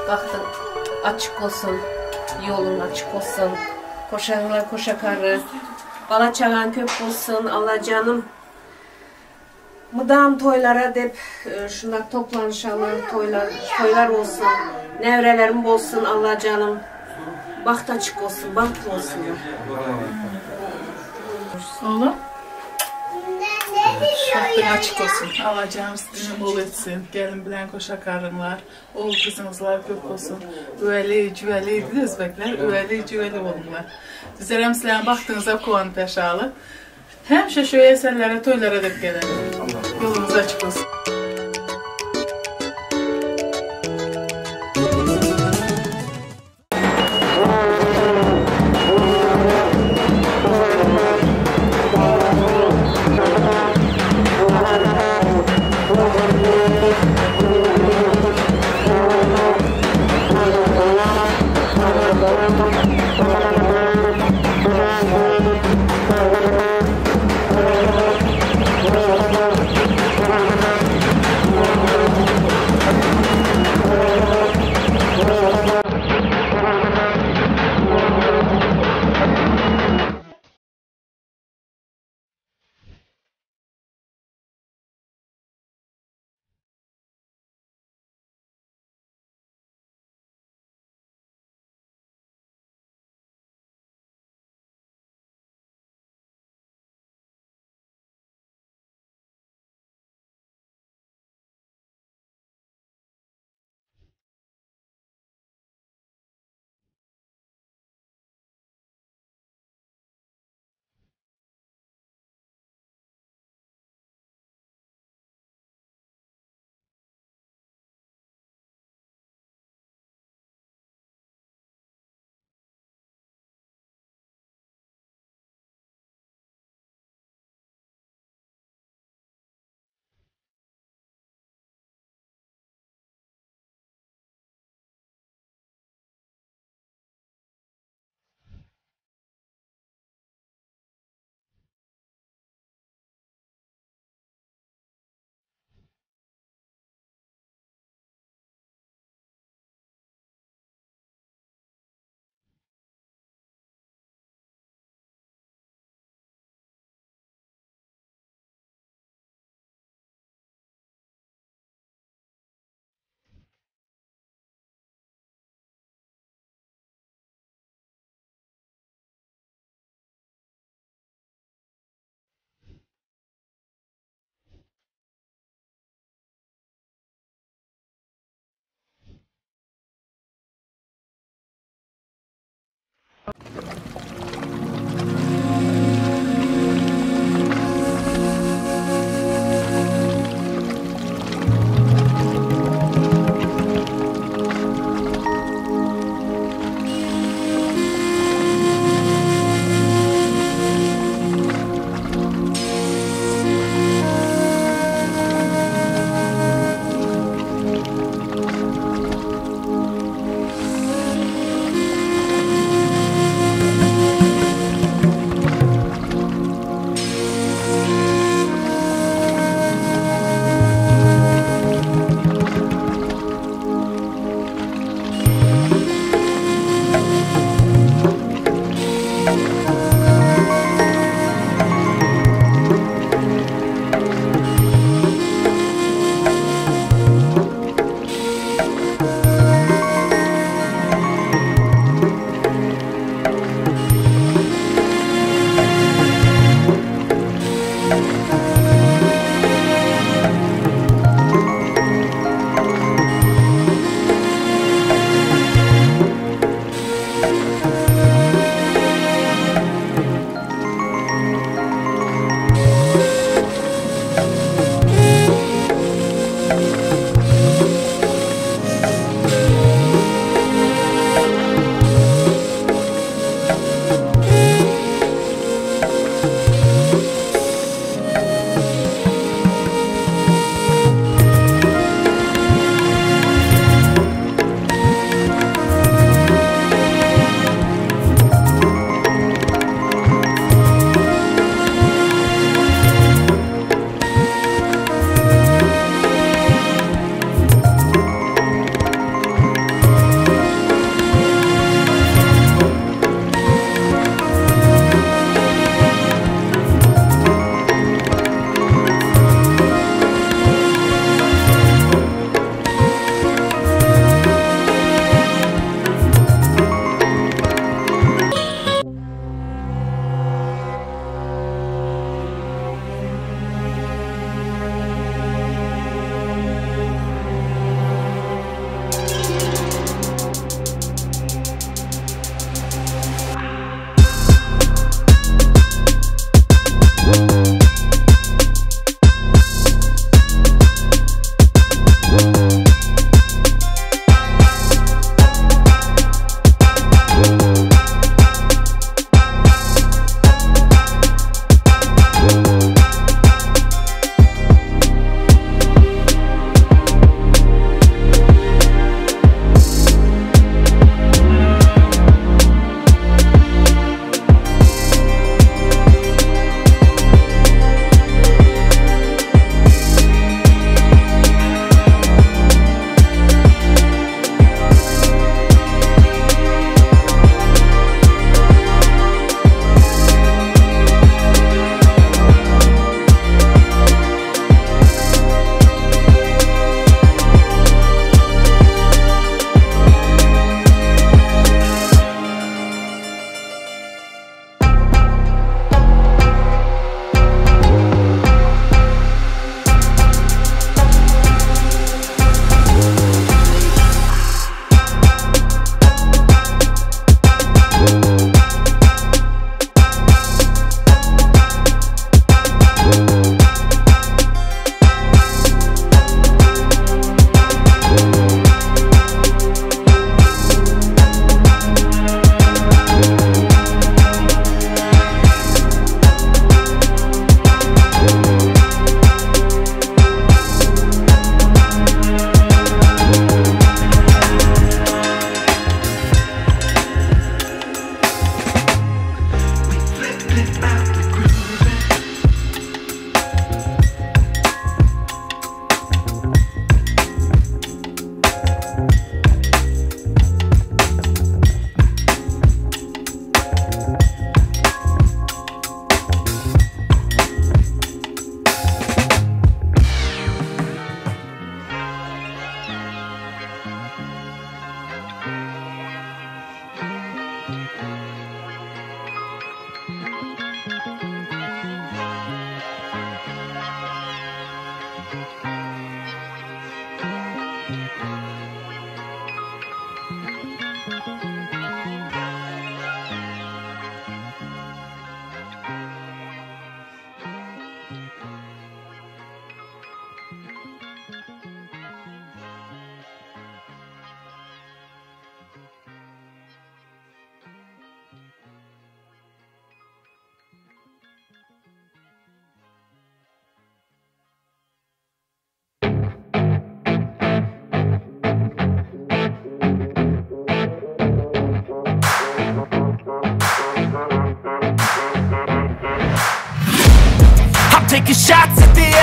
baktın açık olsun, yolun açık olsun, koşanlar koşakarı, bala çağan köp olsun, Allah canım. Mıdam toylara dep şunlar toplanışalar, toylar olsun, nevrelerim olsun, Allah canım. Baht açık olsun, bahtlı olsun. Oğlum? Bahtın açık olsun. Allah canım sizin bol etsin. Gelin bilen koşa karınlar, oğul kızınızlar kök olsun. Üveli, cüveli, özbekler, üveli, cüveli olurlar. Sizlerim sizlerin baktığınızda kovanıp yaşalı. Hemşe şu eserlere, toylara dep gelelim. Yolunuz açık olsun.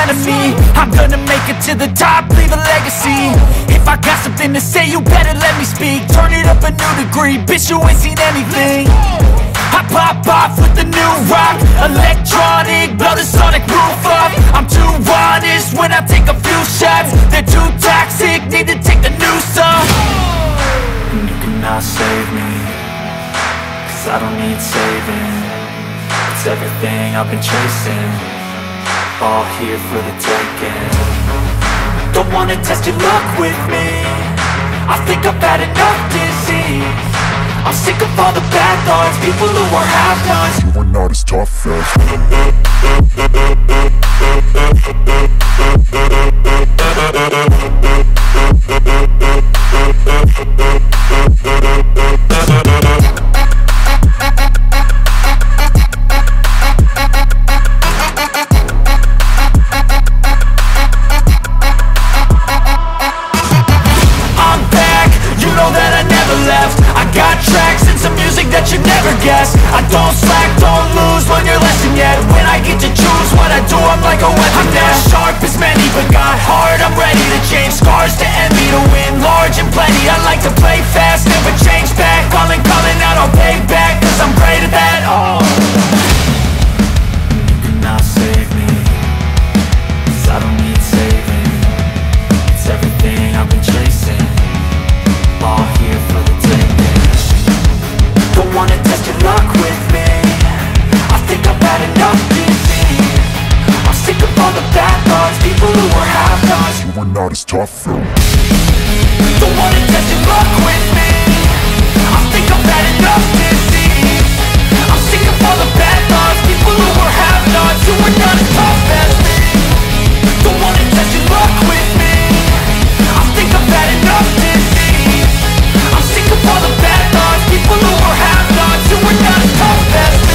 enemy. I'm gonna make it to the top, leave a legacy. If I got something to say, you better let me speak. Turn it up a new degree, bitch, you ain't seen anything. I pop off with the new rock, electronic, blow the sonic roof up. I'm too honest when I take a few shots. They're too toxic, need to take the noose off. And you cannot save me, 'cause I don't need saving. It's everything I've been chasing, all here for the taking. Don't wanna test your luck with me, I think I've had enough disease. I'm sick of all the bad thoughts, people who are half-nots. You are not as tough as I don't slack, don't lose, learn your lesson yet. When I get to choose what I do, I'm like a weapon. I'm not sharp as many, but got heart, I'm ready to change. Scars to envy, to win large and plenty. I like to play fast, never change back. Calling out, I'll pay back, 'cause I'm great at that. Oh, you cannot save me, 'cause I don't need saving. It's everything I've been chasing, all here for the taking. Don't wanna test your luck with me, I think I've had enough disease. I'm sick of all the bad thoughts, people who are half-nots. You are not as tough though. Don't wanna test your luck with me, I think I've had enough disease. I'm sick of all the bad thoughts, people who are half-nots. You are not as tough as me. Don't wanna test your luck with me, I think I've had enough disease. I'm sick of all the bad thoughts, people who are half-nots. You are not as tough as me.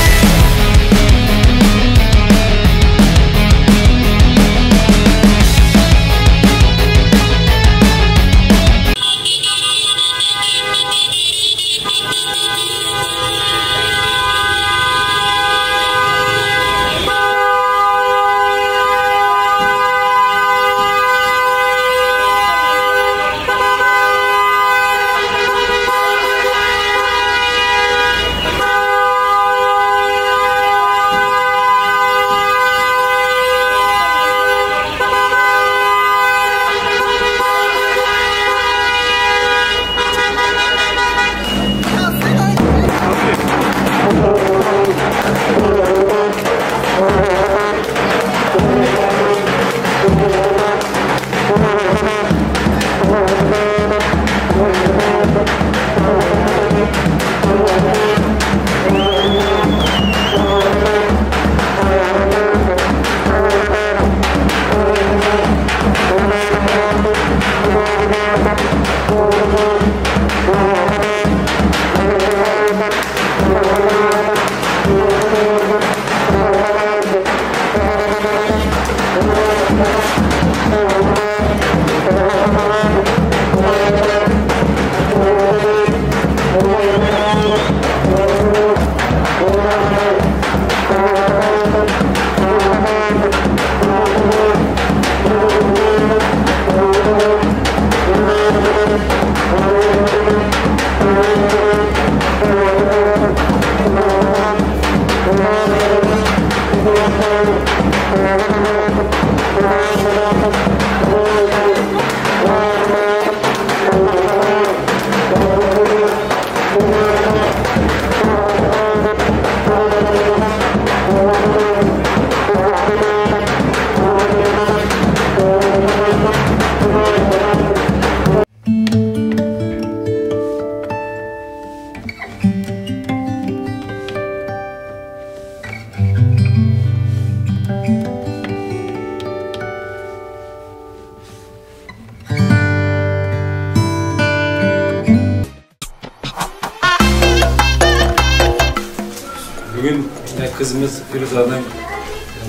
Bugün kızımız Firuza'nın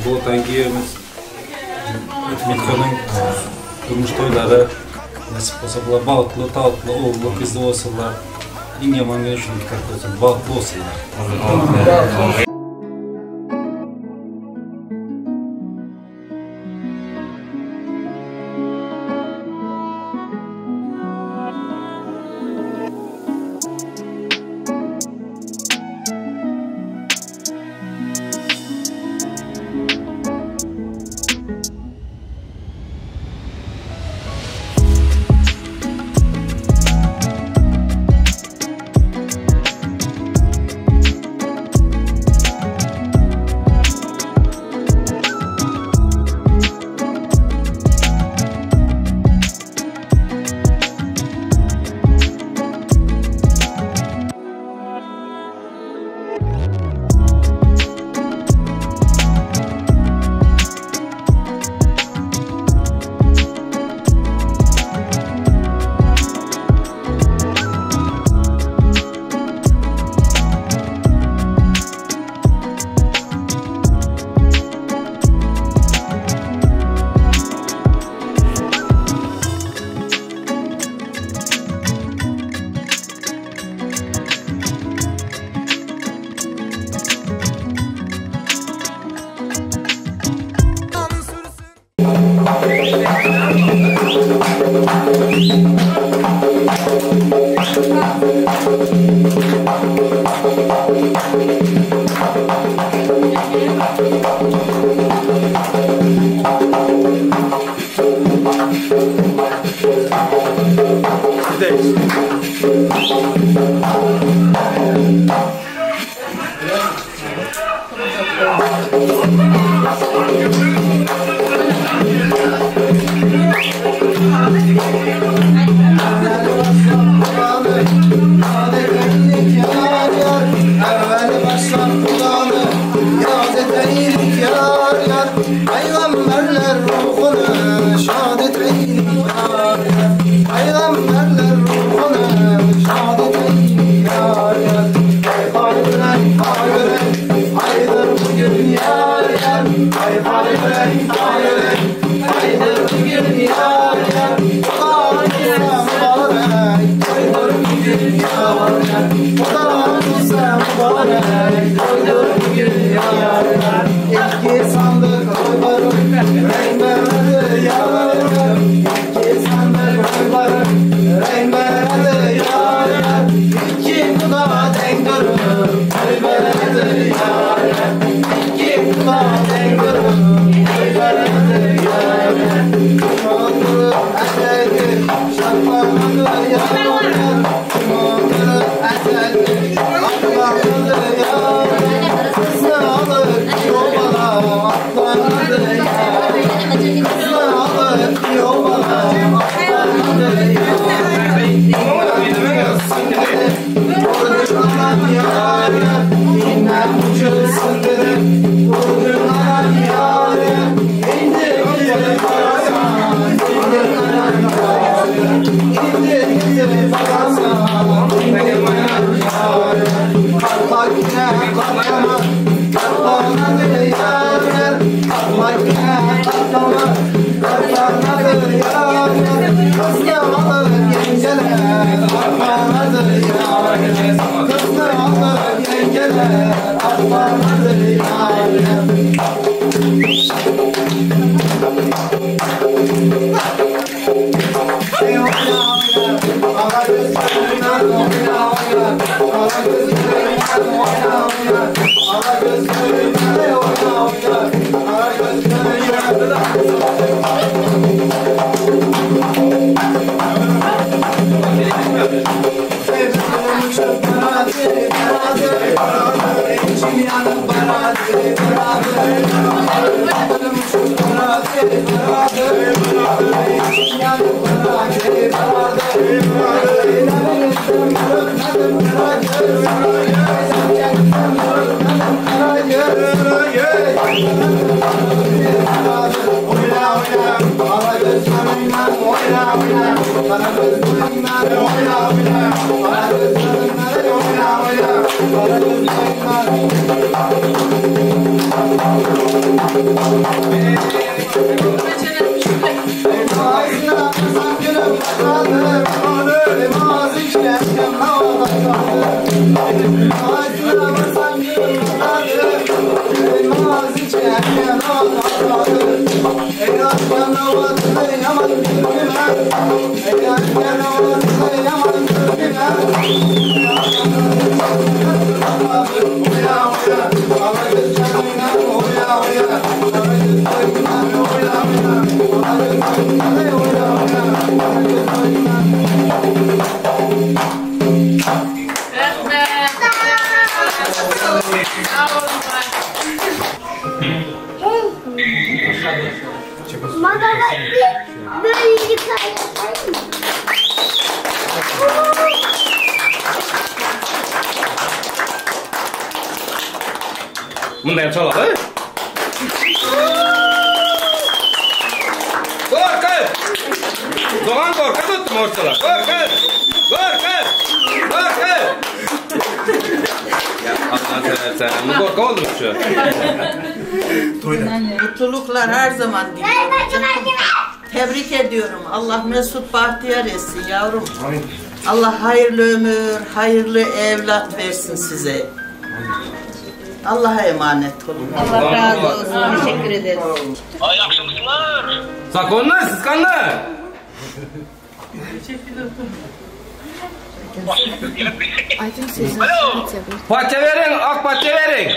bu tankiyemiz Mitko'nun durmuş toyları nasip olsa bunlar balıklı, tatlı, oğullu, kızlı olsunlar. En yaman gün şunu dikkat olsun, balıklı olsunlar. Bunu da yapalım ha? Korkun! Doğan korku tuttum ortalar. Korkun! Korkun! Korkun! Ya Allah'ın seversen. Bu korku oldu mu şu? Mutluluklar her zaman diliyorum. Tebrik ediyorum. Allah mesut bahtiyar etsin yavrum. Allah hayırlı ömür, hayırlı evlat versin size. Allah'a emanet olun. Allah razı olsun. Teşekkür ederiz. Sakonlar, siz kanlar. Aydym siz. Patya verin, ak patya verin.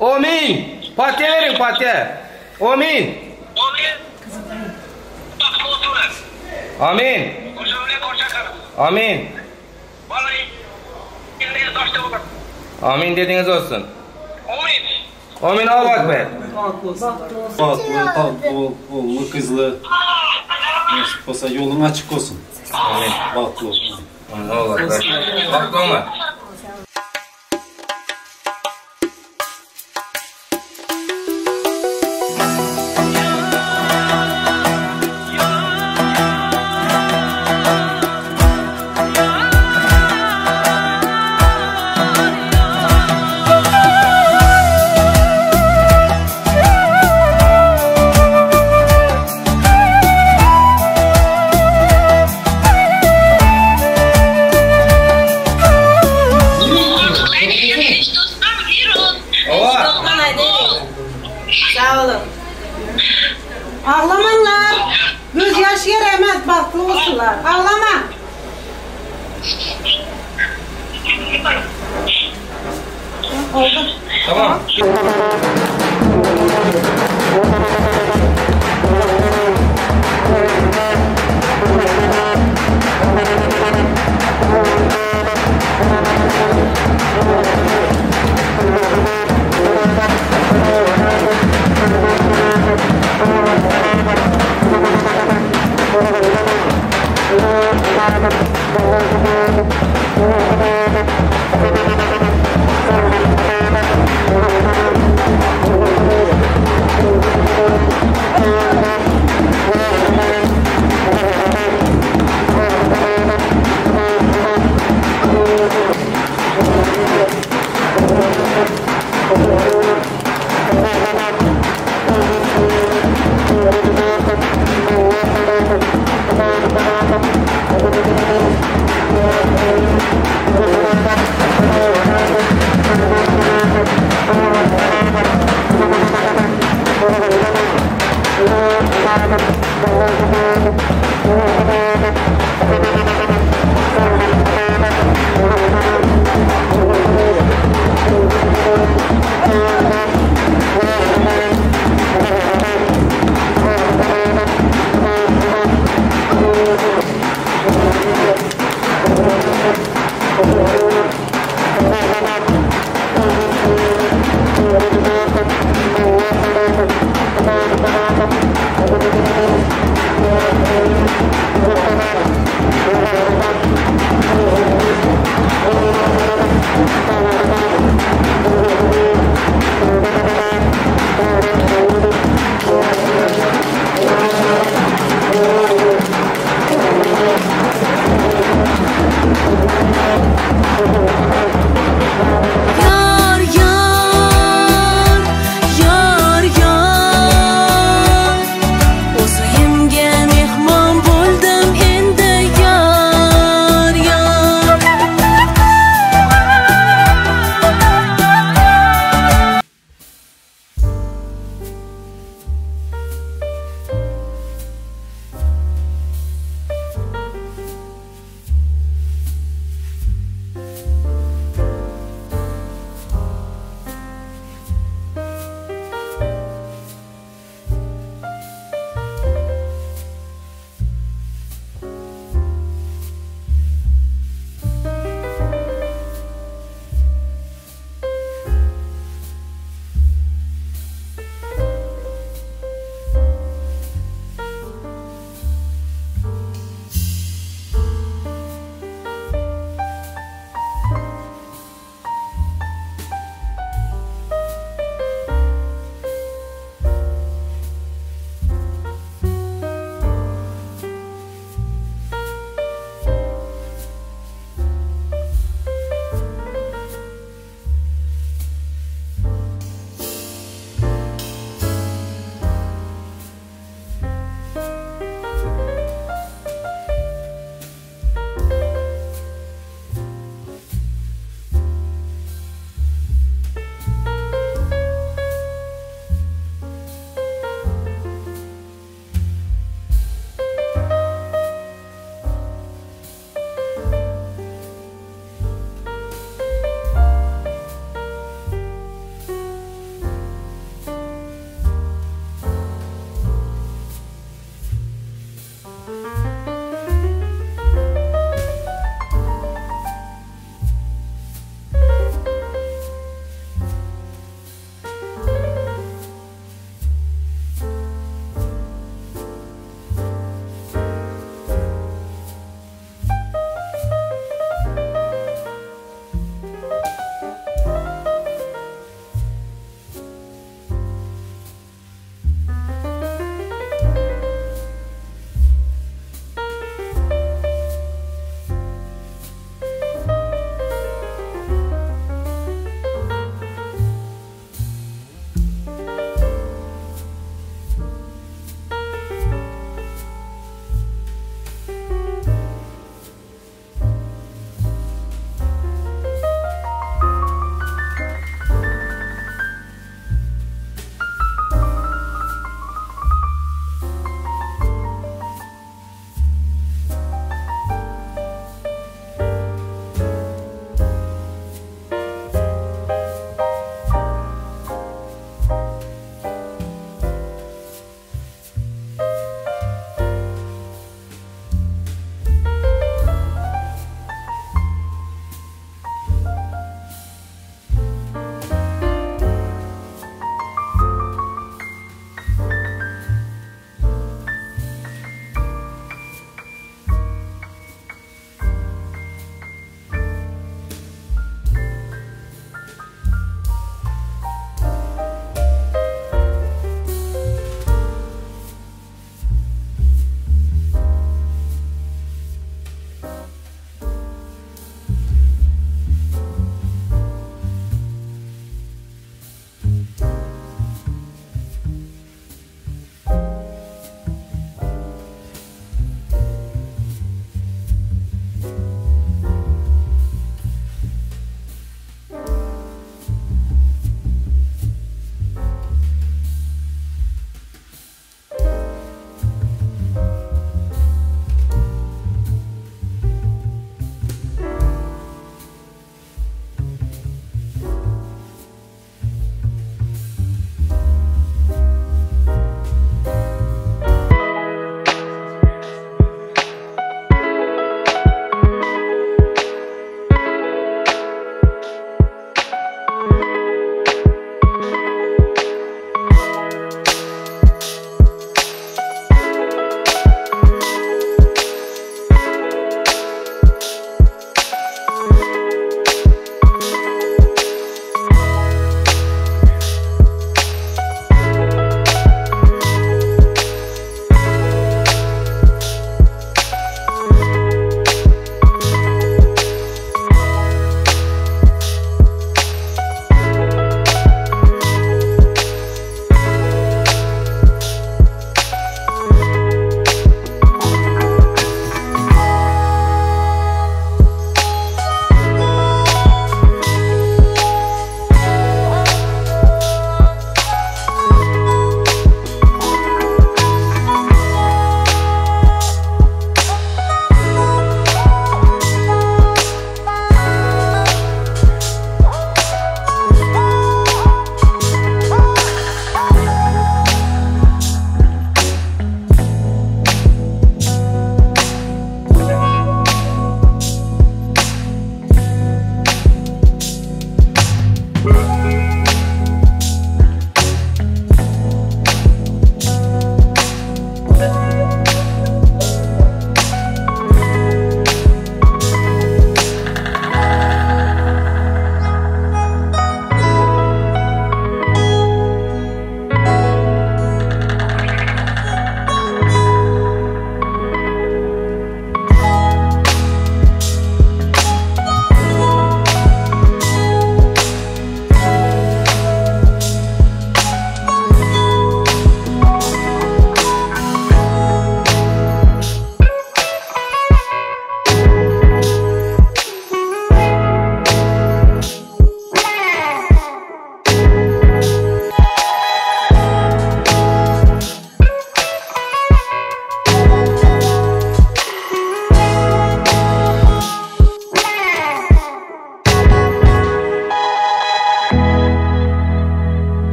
Amin. Patya verin, patya. Amin. Amin. Amin. Amin dediniz olsun. Amin Allah ekber. Bahtlı, tatlı, oğullu, kızlı. Nasip olsa yolun açık olsun. Amin. Bahtlı olsun. Amin Allah ekber. Baktın mı? Sağ olun. Ağlamanlar. Göz yaşı yeremez, bahtlı olsunlar. Ağlama. Oldu. Tamam.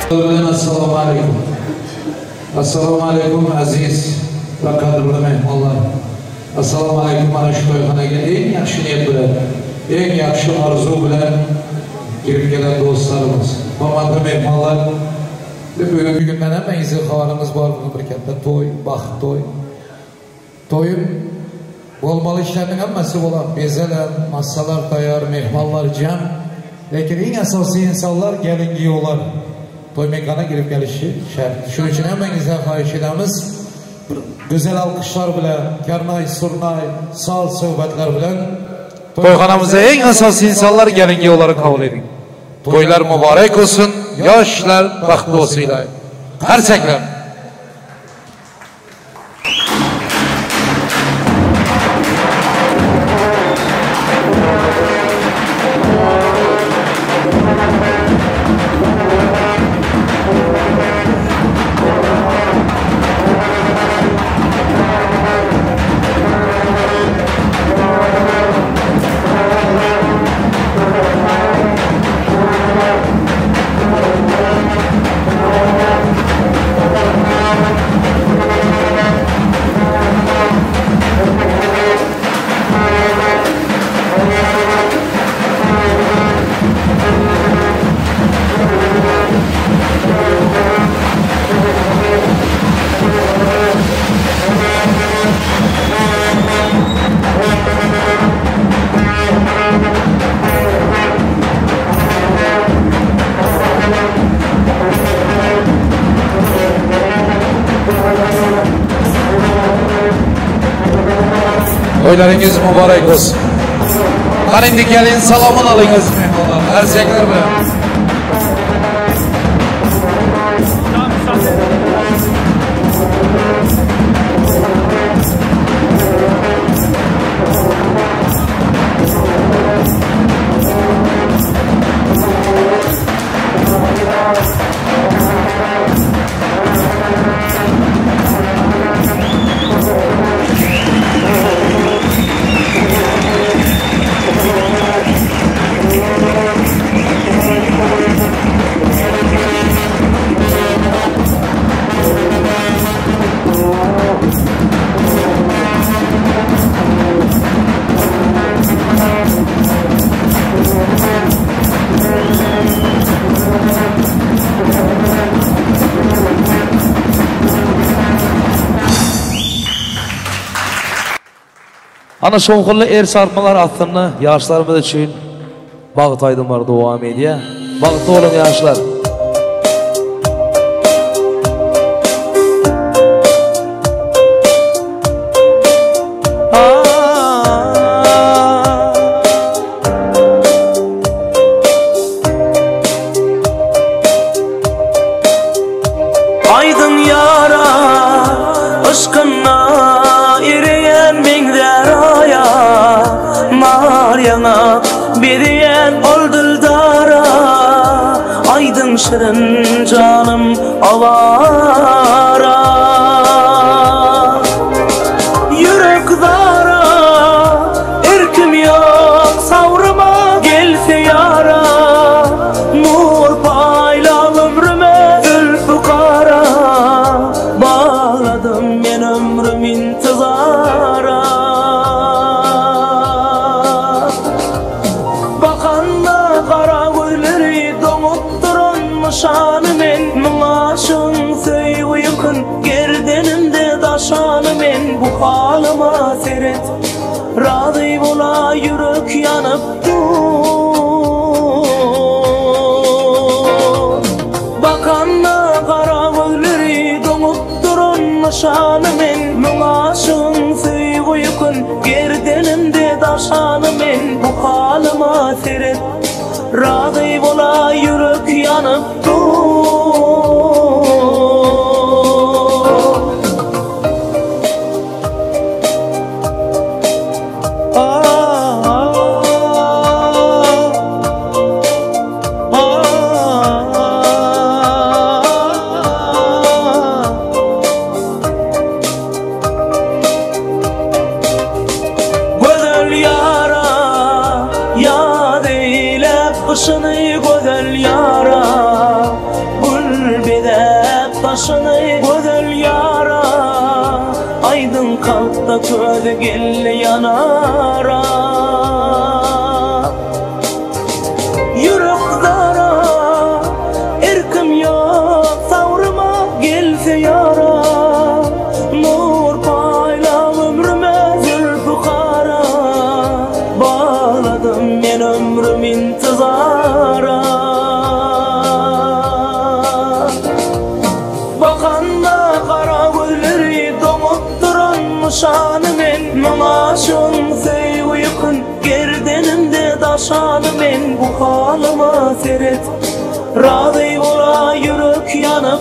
Assalamu alaikum. Assalamu alaikum aziz ve kadırlı mehmanlar. Assalamu alaikum ana şu toyxonaga eng yaxshi niyat bilan, eng yaxshi arzu bilan kirib kelgan do'stlarimiz, hurmatli mehmonlar. Bugungi kundan hammangizga xabarimiz bor, bu bir katta to'y, baxt to'y. To'yim bo'lmalı işlerinin hammasi bo'ladi, bezalar, massalar tayyor, mehmonlar jam. Lekin eng asosiy insonlar gelinga yo'llar. To'y mekana girib kelishi shart. Shuning uchun hammangizdan xohish etamiz. Güzel alkışlar bilan, karnay, surnay, sal suhbatlar bilan to'yxonamizda eng asosiy insonlar gelinga yo'llarni qabul eding. To'ylar muborak olsun, yoshlar baxtli bo'lsinglar. Qarsaklar. Toylarınız mübarek olsun. Karindi gelin salamın alınız mehmanlar. Erzekler bilen. Ana şoğullu er sarmalar attığını yaşlarımız için bağıt aydımlar devam ediyor. Bağıtlı olun yaşlar. Aydın yara aşkına yana biriyen oldul dara aydın şirin canım avara yürek dara erkim yok savruma gelse yara nur payla ömrüme zülfü kara bağladım ben ömrüm intizara şanımın mulaşın söy yakın gerdenimde daşanımın bu halıma seret razı bola yürek yanıp dur bakanla kara gözleri donup durun şanımın mulaşın söy yakın gerdenimde daşanımın bu halıma seret razı bola yürek yanıp Güzel yara yad eyle kışını güzel yara gül da köz gelli yanara Yürek zara erkim yok savrıma gelse yara Nur payla ömrüme zülfü kara Bağladım men ömrüm intizara Bakanda kara gözleri donup duran nişanı men Mamaşın sevgiyikın gerdenimde daşanı men Bu halıma seret Razı ola yürek yanıp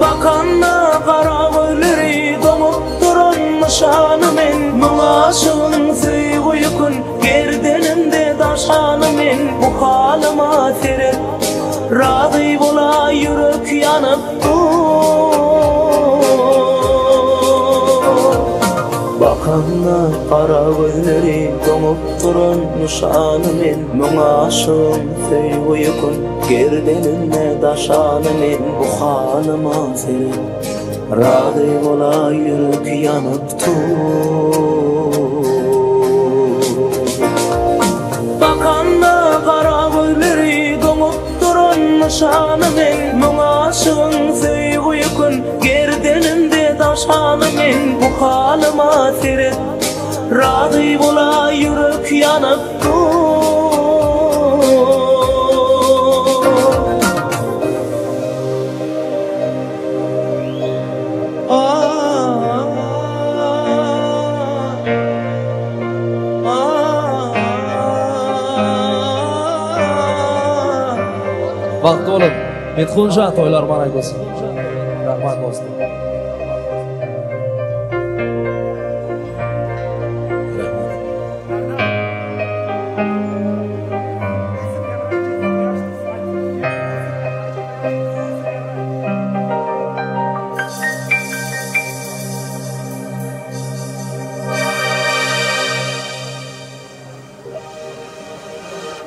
Bakanda kara gözleri donup duran nişanı men Mamaşın sevgiyikın gerdenimde daşanı men Bu halıma seret Razı ola yürek yanıp Bakanda kara gözleri donup duran nişanı men Mamaşın sevgiyikün gerdenimde daşanı men Bu halıma seret Razı ola yürek yanıp Bakanda kara gözleri donup duran nişanı men Mamaşın sevgiyikün gerdenimde daşanı men Bu halıma seret Razı ola yürek yanıp Vaqt olun. Metxunja toylar barak olsun. Rahmat dostum.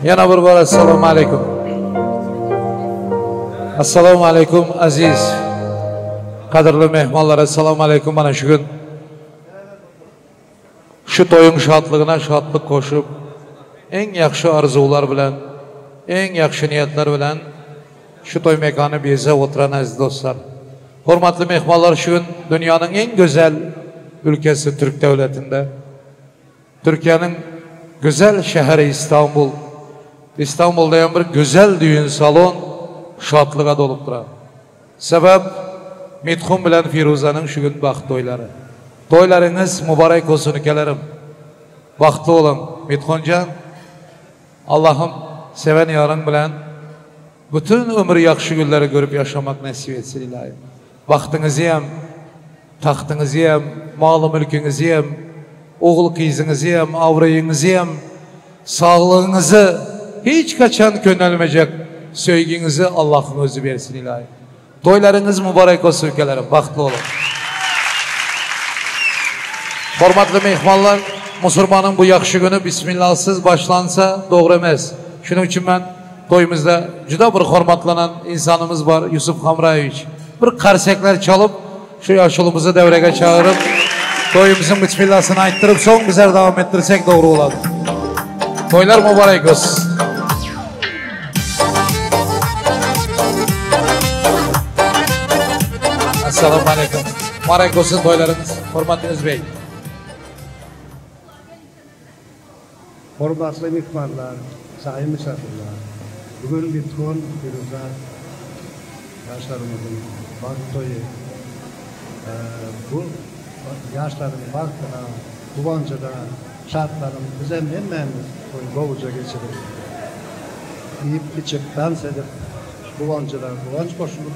Yana bir bor assalomu alaykum. Assalomu alaykum aziz qadrli mehmonlar, assalomu alaykum. Mana shu gün şu toyun şadlığına şadlık koşup en yaxşı arzular bilen, en yaxşı niyetler bilen şu toy mekanı bize oturan aziz dostlar. Hormatlı mehmonlar, şu gün dünyanın en güzel ülkesi Türk devletinde, Türkiye'nin güzel şehri İstanbul, İstanbul'da bir güzel düğün salon şadlığa dolup durar. Sebep Mitxun bilen Firuza'nın şu gün baxt toyları. Toylarınız mübarek olsun ülkelerim. Baxtlı olun Mitxuncan. Allah'ım seven yarın bilen bütün ömür yaxşı günleri görüp yaşamak nasip etsin ilahi. Baxtınızı hem, taxtınızı hem, malı mülkünüzü hem, oğul kızınızı hem, avrayınızı hem, sağlığınızı hiç kaçan könelmeyecek söygünüzü Allah'ın özü versin ilahi. Toylarınız mübarek olsun ülkelerim. Baxtlı olun. Hormatlı mehmanlar, Müslümanın bu yaxşı günü Bismillahsız başlansa doğru emez. Şunun için ben toyumuzda juda bir hormatlanan insanımız var, Yusuf Hamrayeviç. Bir karsekler çalıp şu yaşlımızı devreye çağırıp toyumuzun Bismillahsını ayttırıp son bizler devam ettirsek doğru olur. Toylar mübarek olsun. Assalamu alaikum. Mübarek olsun toylarınız. Hormatınız bey. Hormatlı mehmanlar, sayın misafirler. Bugün Mitxun, Firuza, yaşlarımızın baxt toyu. Bu yaşların baxtına, kuvancıda, şartlarım bize emmemiz toyu boğuca geçirir. Yiyip içip dans edip kuvancılar kuvanç koşulup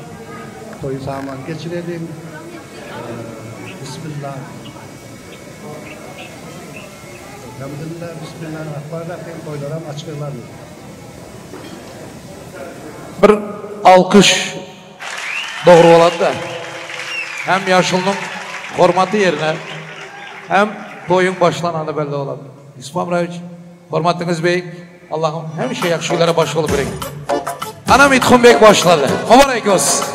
toyu zaman geçirelim. Bismillah. Elhamdülillah, Bismillahirrahmanirrahim. Toylara açıklar. Bir alkış doğru oladı da hem yaşlının hormatı yerine hem toyun başlananı belli oladı. İsmam Raviç, hormatınız beyik. Allah'ım hem şey yakışıklara başvolu bırakın. Ana Mitxun Bey başladı. Mübarek olsun.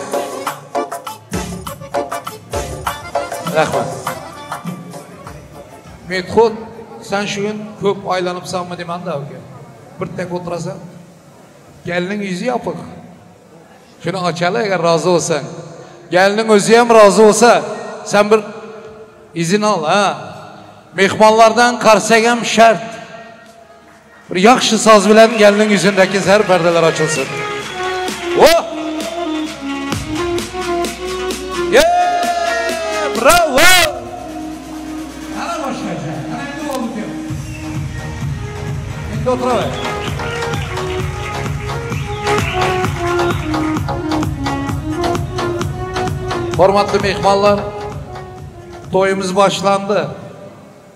Rahmat. Metxud, sen şu gün köp aylanıpsanmı demen de abi. Bir tek oturasan. Gelinin yüzü yapık. Şunu açalı eğer razı olsan. Gelinin özü hem razı olsa sen bir izin al ha. Mehmanlardan karsegem şart. Bir yakşı saz bilen gelinin yüzündeki her perdeler açılsın. Oh! Yeah! Bravo! Hala başlayacak. Hala oldu diyor. Şimdi oturalım. Hormatlı mehmanlar, toyumuz başlandı.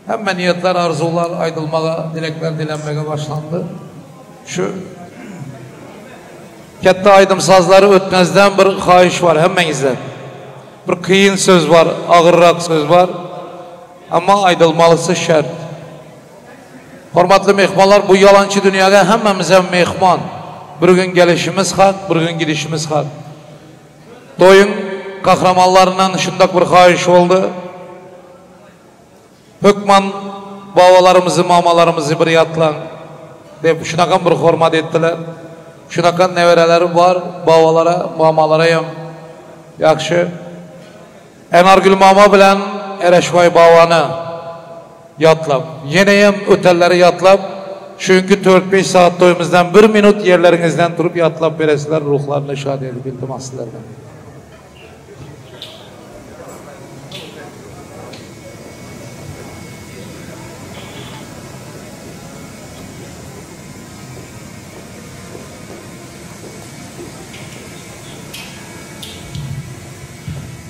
Hemen niyetler, arzular, aydılmağa, dilekler dilenmeye başlandı. Şu katta aydym sazları ötmezden bir xahiş var hemmenizden. Bir kıyın söz var, ağırrak söz var. Ama aydılmalısı şart. Hormatlı mehmanlar, bu yalancı dünyada hemmemize mehman. Bir gün gelişimiz hak, bir gün gidişimiz hak. Toyun kahramanlarından şundak bir xahiş oldu. Hükman babalarımızı, mamalarımızı bir yatlan deyip şunakan bir hormat ettiler. Şunakan nevereleri var, babalara, mamalara hem yakşı. Enargül mama bilen Ereşvay babana yatlap, yine hem ötelleri yatlap. Çünkü 4-5 saat toyumuzdan 1 minut yerlerinizden durup yatlap veresiler, ruhlarını şad edip iltimaslardan.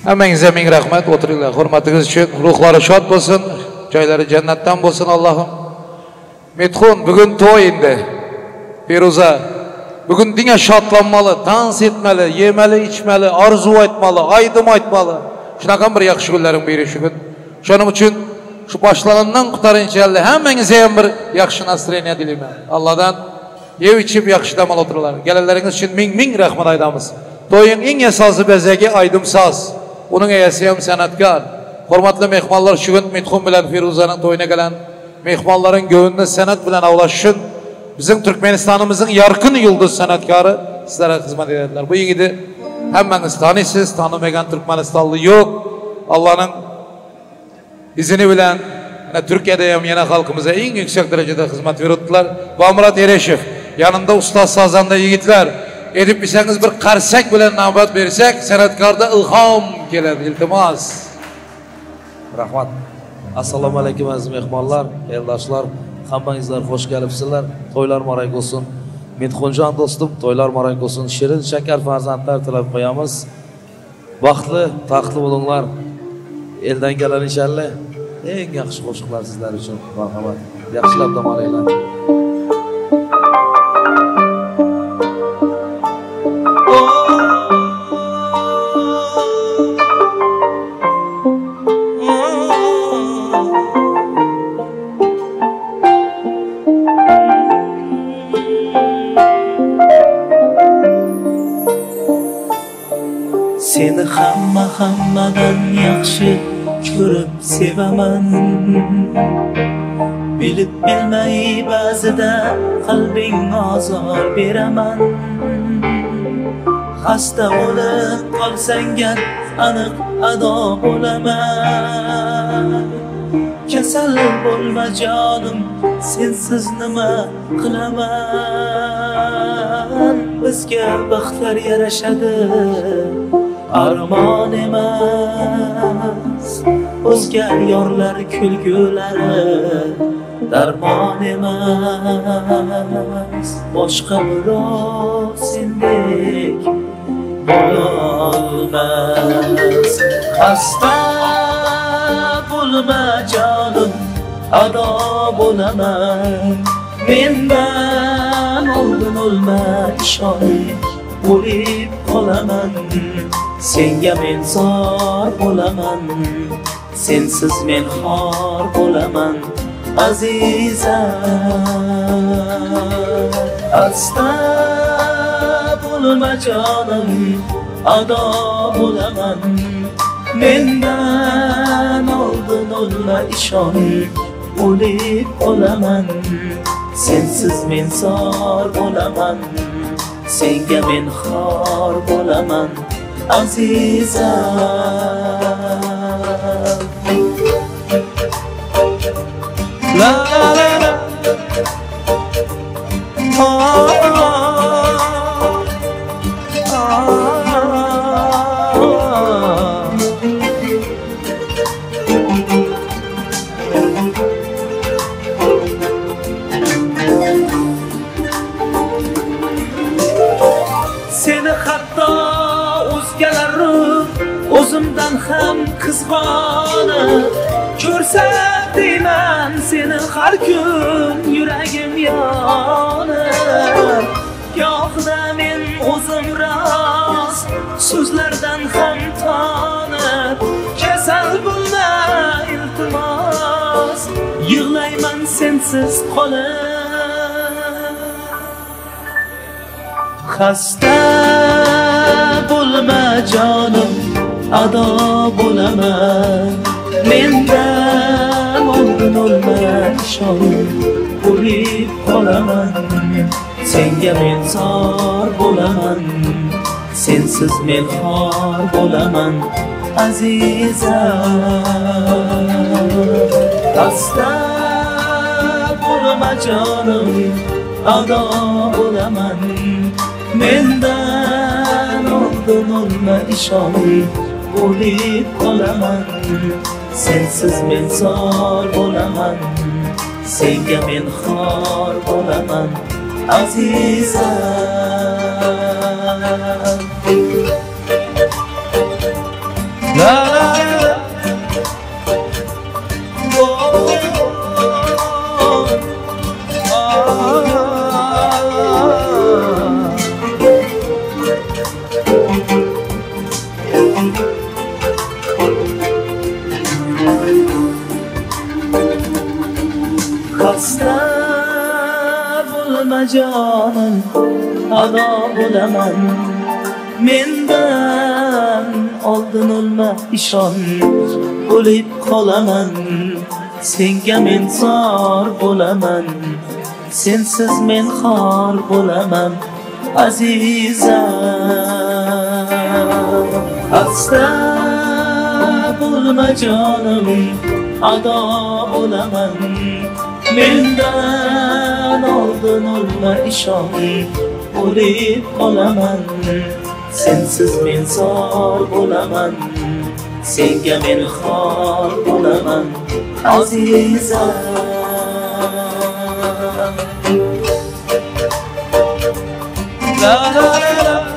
Hemmenize ming rahmet, oturuylar. Hürmetiniz için ruhları şad olsun, joylari cennetten olsun Allah'ım. Metxun, bugün toy indi. Firuza, bugün dine şatlanmalı, dans etmeli, yemeli, içmeli, arzu etmeli, aydym aytmalı. Şunakan bir yakşı günlerin biri şu gün. Şunun için şu başlanandan kurtarınca hemmenize hem bir yakşı nasreniye dilime. Allah'dan yev içip yakşı damal otururlar. Gelenleriniz için ming rahmet aydamız. Toyun en esası bezegi aydym saz. Onun eyesi hem sanatkar. Hormatlı mehmanlar şu gün Metxun bilen Firuza'nın toyuna gelen mehmanların göğünde sanat bilen avlaşın. Bizim Türkmenistanımızın yarkın yıldız sanatkarı sizlere hizmet ederler. Bu yigidi hemmeniz tanıysınız, tanımayan Türkmenistanlı yok. Allah'ın izini bilen Türkiye'de hem yine halkımıza en yüksek derecede hizmet verirdiler. Murat Ereşev yanında usta sazanda yigitler. Edip bilseniz bir karsak bilen navbat verirsek sanatkarda ilham gelir, iltimas. Rahmat. Assalomu alaykum aziz mehmonlar, eldoshlar, hammangizlar xush kelibsizlar. To'ylar muborak bo'lsin. Metxunjon do'stim, to'ylar muborak bo'lsin. Shirin shakar farzandlar tilab qo'yamiz. Baxtli, taxtli bo'linglar. Eldan kelgan inshaalloh eng yaxshi qo'shiqlar sizlar uchun. Marhamat. Yaxshilab dam olinglar. Seni hammadan yaxshi ko'rib sevaman. Bilib bilmay ba'zida qalbing ozor beraman. Xasta bo'lib qolsang gar aniq ado bo'laman. Kasal bo'lma jonim, sensiz nima qilaman. Bizga baxtlar yarashadi, armon emas. O'zga yorlar kulgulari darmon emas. Boshqa birov sendek bo'lolmas. Xasta bo'lma jonim, ado bo'laman. Mendan oldin o'lma, ishon, o'lib qolaman. Senga men zor bo'laman, sensiz men xor bo'laman azizam. Asta bo'lma jonim, ado bo'laman. Mendan olma ishon o'lib qolaman sensiz men zor bo'laman senga men xor bo'laman azizam la la la la seni hatto o'zgalari o'zimdan ham qizg'onib ko'rsa deyman seni har kun yuragim yonib gohida men o'zim rost so'zlardan ham tonib kasal bo'lma iltimos yig'layman sensiz qolib xasta bo'lma jonim ado bo'laman mendan oldin o'lma ishon o'lib qolaman senga men zor bo'laman sensiz men xor bo'laman azizam xasta bo'lma jonim ado bo'laman mendan oldin o'lma ishon o'lib qolaman sensiz men zor bo'laman senga men xor bo'laman azizam la la la xasta bo'lma jonim ado bo'laman mendan oldin o'lma ishon o'lib qolaman senga men zor bo'laman sensiz men xor bo'laman azizam xasta bo'lma jonim ado bo'laman mendan oldin o'lma ishon o'lib qolaman sensiz men zor bo'laman senga men xor bo'laman azizam la la la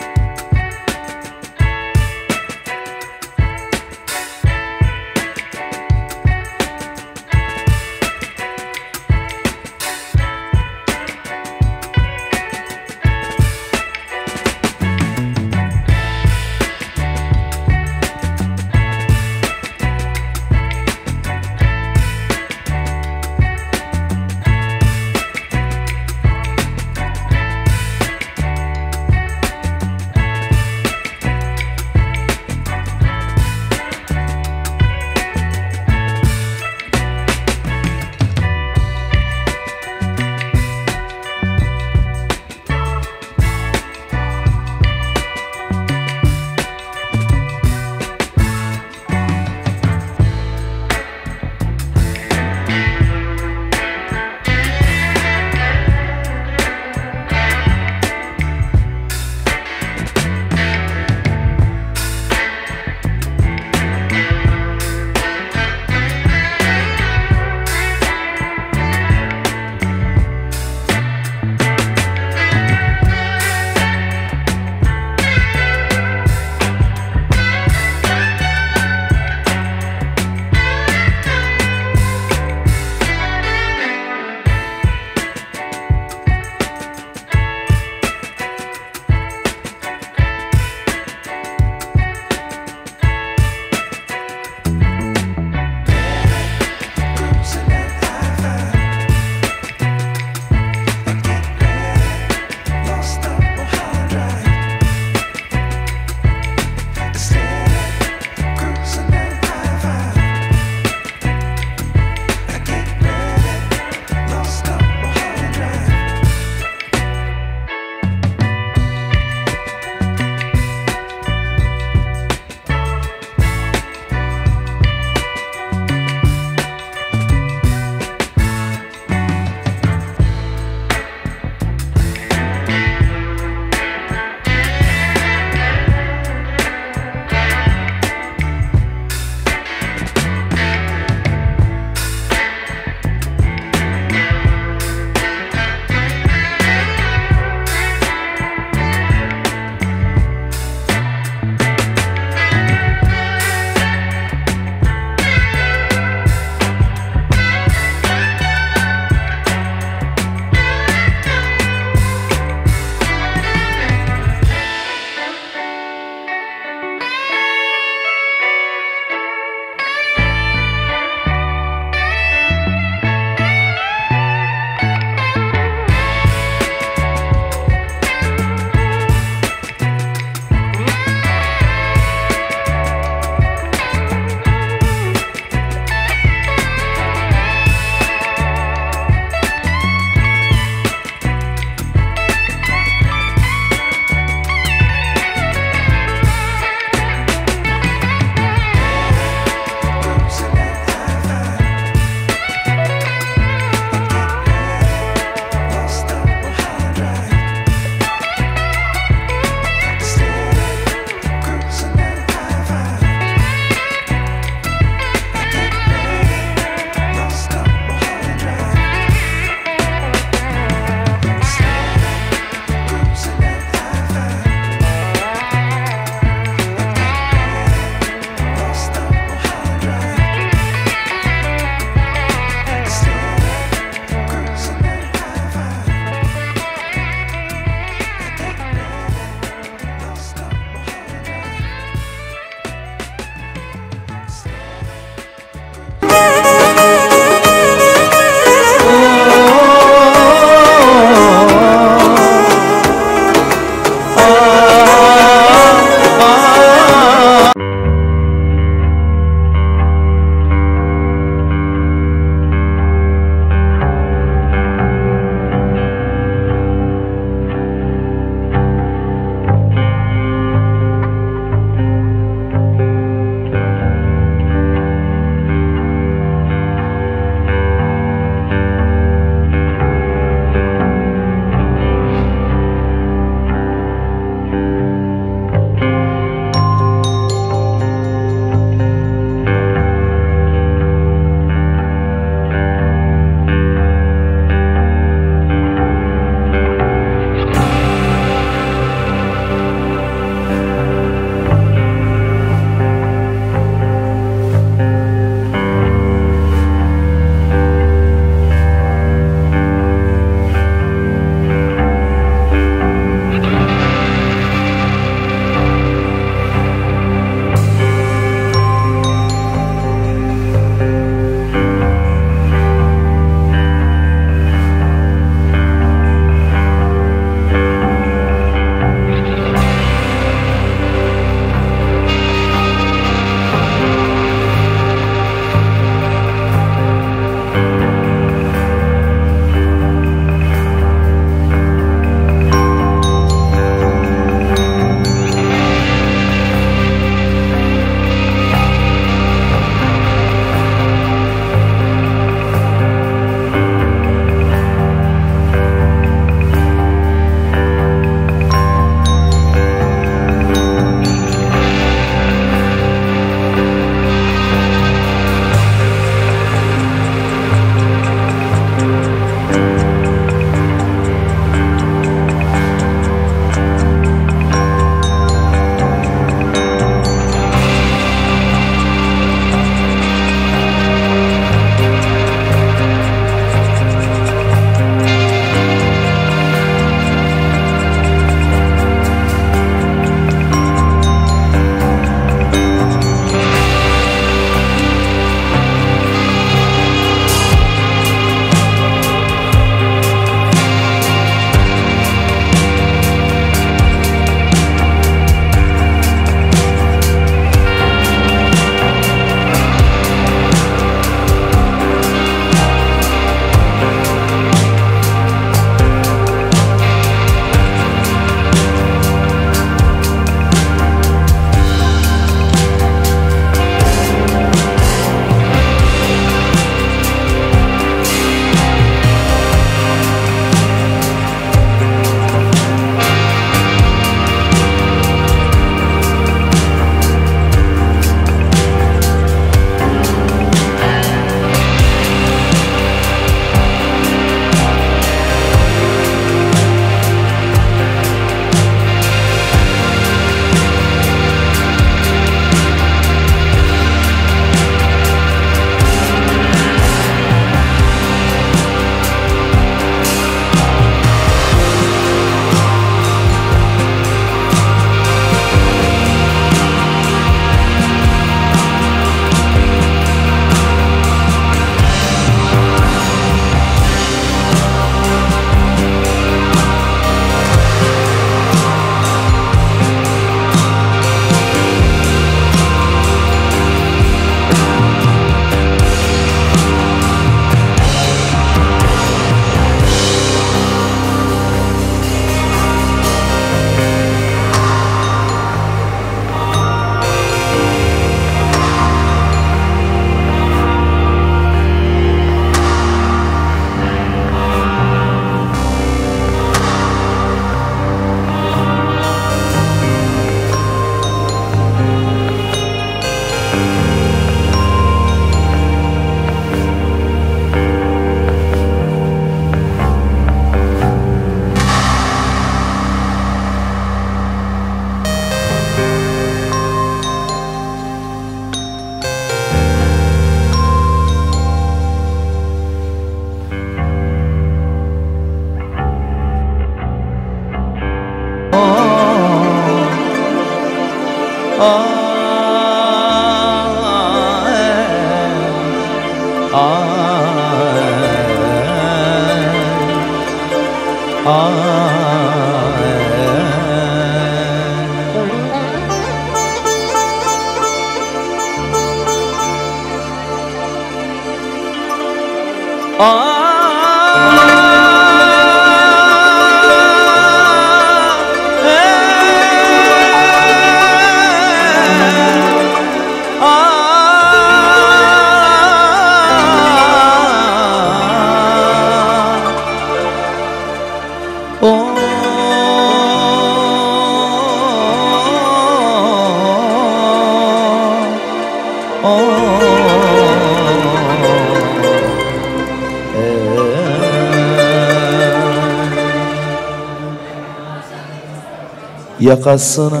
Yakasına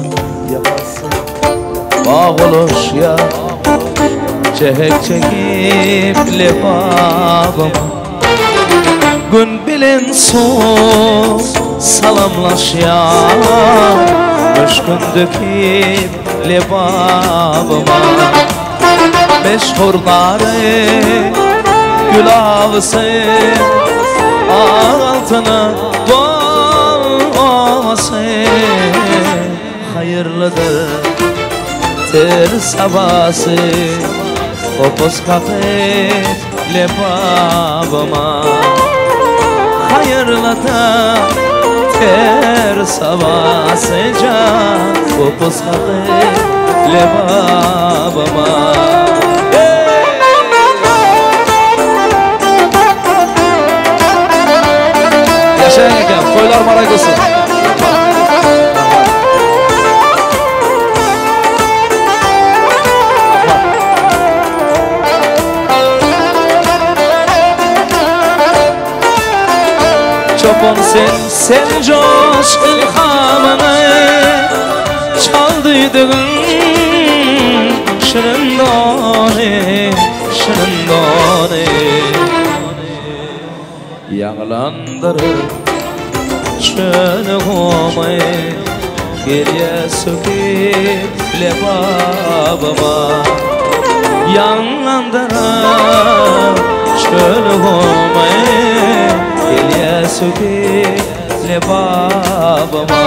bağlaş ya, çehek çekip lebabıma, gün bilin son salamlaş ya, müşkün dökip lebabıma, meşhurları gül avsın, altına hayırlıdır ter sabası, kopuz kapet lebabıma, hayırlıdır ter sabası, kopuz kapet lebabıma. Yaşayın ekan, toylar marak olsun. Çopon sen coş ilhamını çaldıydın, şirin doni, şirin doni, yağlandırır çölüğümü, geriye söküp lebabıma, yağlandırır çölüğümü, geriye söküp lebabıma.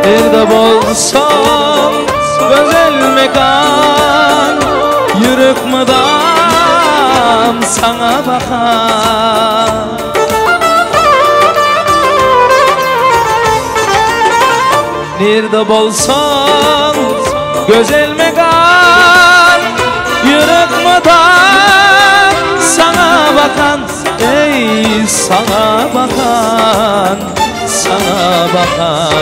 Bir de bolsam güzel mekan, yürük mıdam sana bakan. Nerede bolsam güzel mekan, yürük mıdam sana bakan. Ey sana bakan, sana bakan.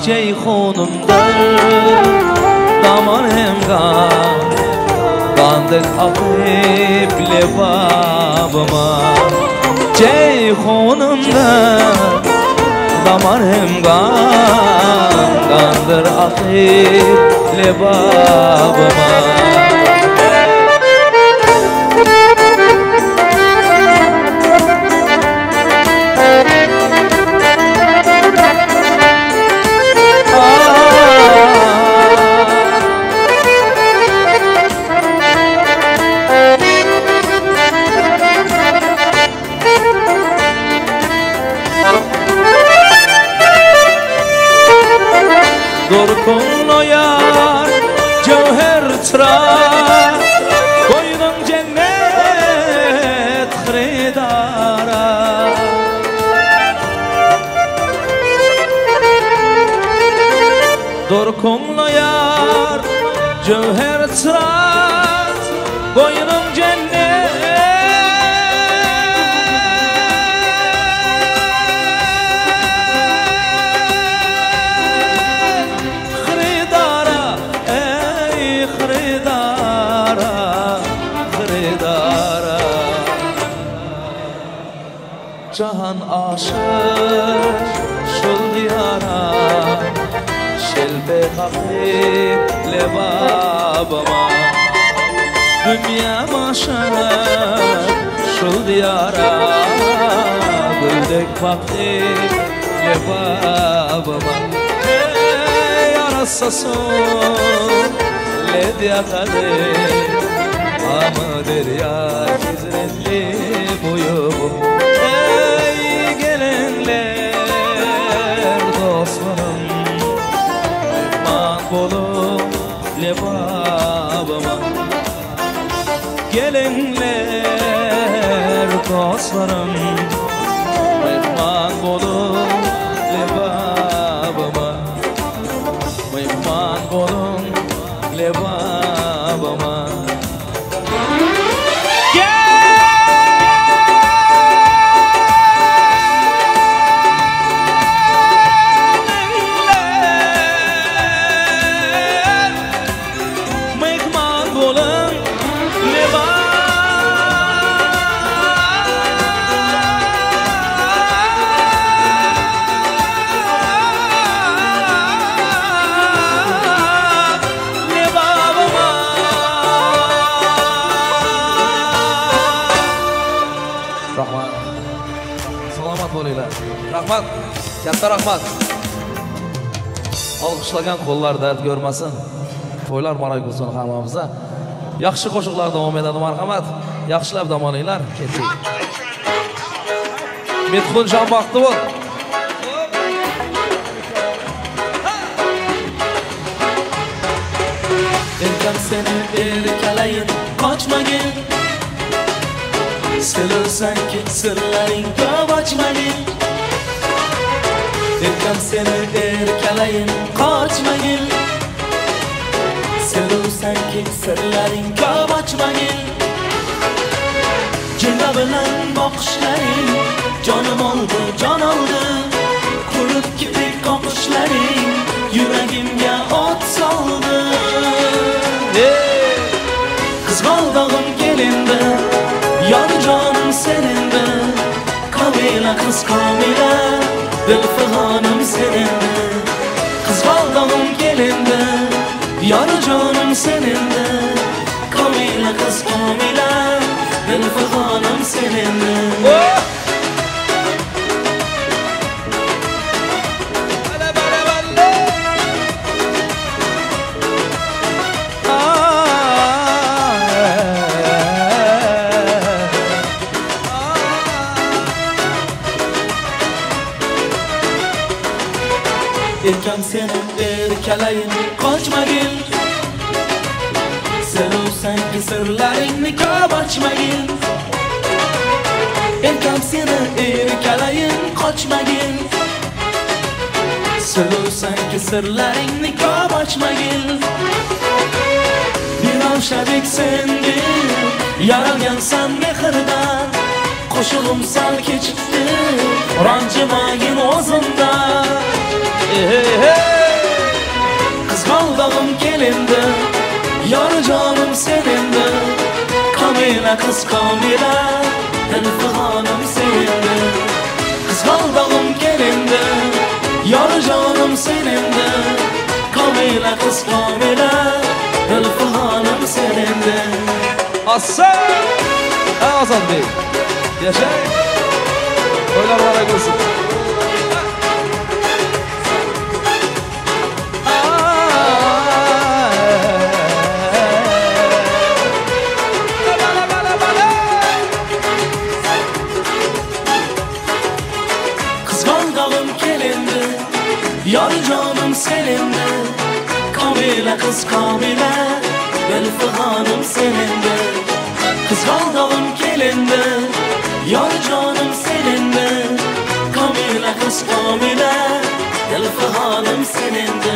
Ceyhunumdur damar hem kan, kandık akıp lebabıma. Ceyhunumdur damar hem kan, kandır akıp lebabıma. Dorkunlu yar cevher tırar, koydum cennet hridara. Dorkunlu yar cevher tırar, koydum cennet cahan aşık şul diyara, Şelbe kapı lebabama Dünya başına şu diyara Güldük vakti lebabama Yarasa son ledyakalı Ama derya hizmetli boyum Ey gelenler dostlarım Mehman bolum lebabama Gelenler dostlarım Mehman bolum lebabama Mehman bolum lebabama Rahmat, katta rahmat. Alqışlagan qo'llar dard ko'rmasin. To'ylar maray bo'lsin hammamizga. Yaxshi qo'shiqlar davom etadi, marhamat. Yaxshilab dam olinglar, keting. Metxunjon vaqti bo'l. Erkam seni erkalayin, qochmagin. Silursan ki sirlaring ko'p ochmagin. Erkam seni erkalayin, qochmagin. Silursan ki sirlaring ko'p ochmagin. Jina bilan boqishlaring jonim oldi, jon oldi. Qurib kiprik qoqishlaring yuragimga o't soldi. Qizg'aldog'im kelindi, yor jonim senindi. Kamila kız kamila, dil figanım senindi. Qizg'aldog'im kelindi, yor jonim senindi. Kamila kız kamila, dil figanım senindi. Erkam seni erkalayin, qochmagin. Sevursan ki sirlaringni ko'p ochmagin. Erkam seni erkalayin, qochmagin. Sevursan ki sirlaringni ko'p ochmagin. Binoshabek sendin, yaralgansan mehrdan. Qo'shig'im sal kechikdi, ranjimagin o'zimdan. Qizg'aldog'im kelindi, yor jonim senindi. Kamila kız kamila, dil figanım senindi. Qizg'aldog'im kelindi, yor jonim senindi. Kamila kız kamila, dil figanım senindi. Aslan! Azadbek, yaşay! To'ylar muborak bo'lsin. Yar canım senindi, Kamila kız Kamila, dil figanım senindi. Qizg'aldog'im kelindi, yor jonim senindi. Kamila kız Kamila, dil figanım senindi.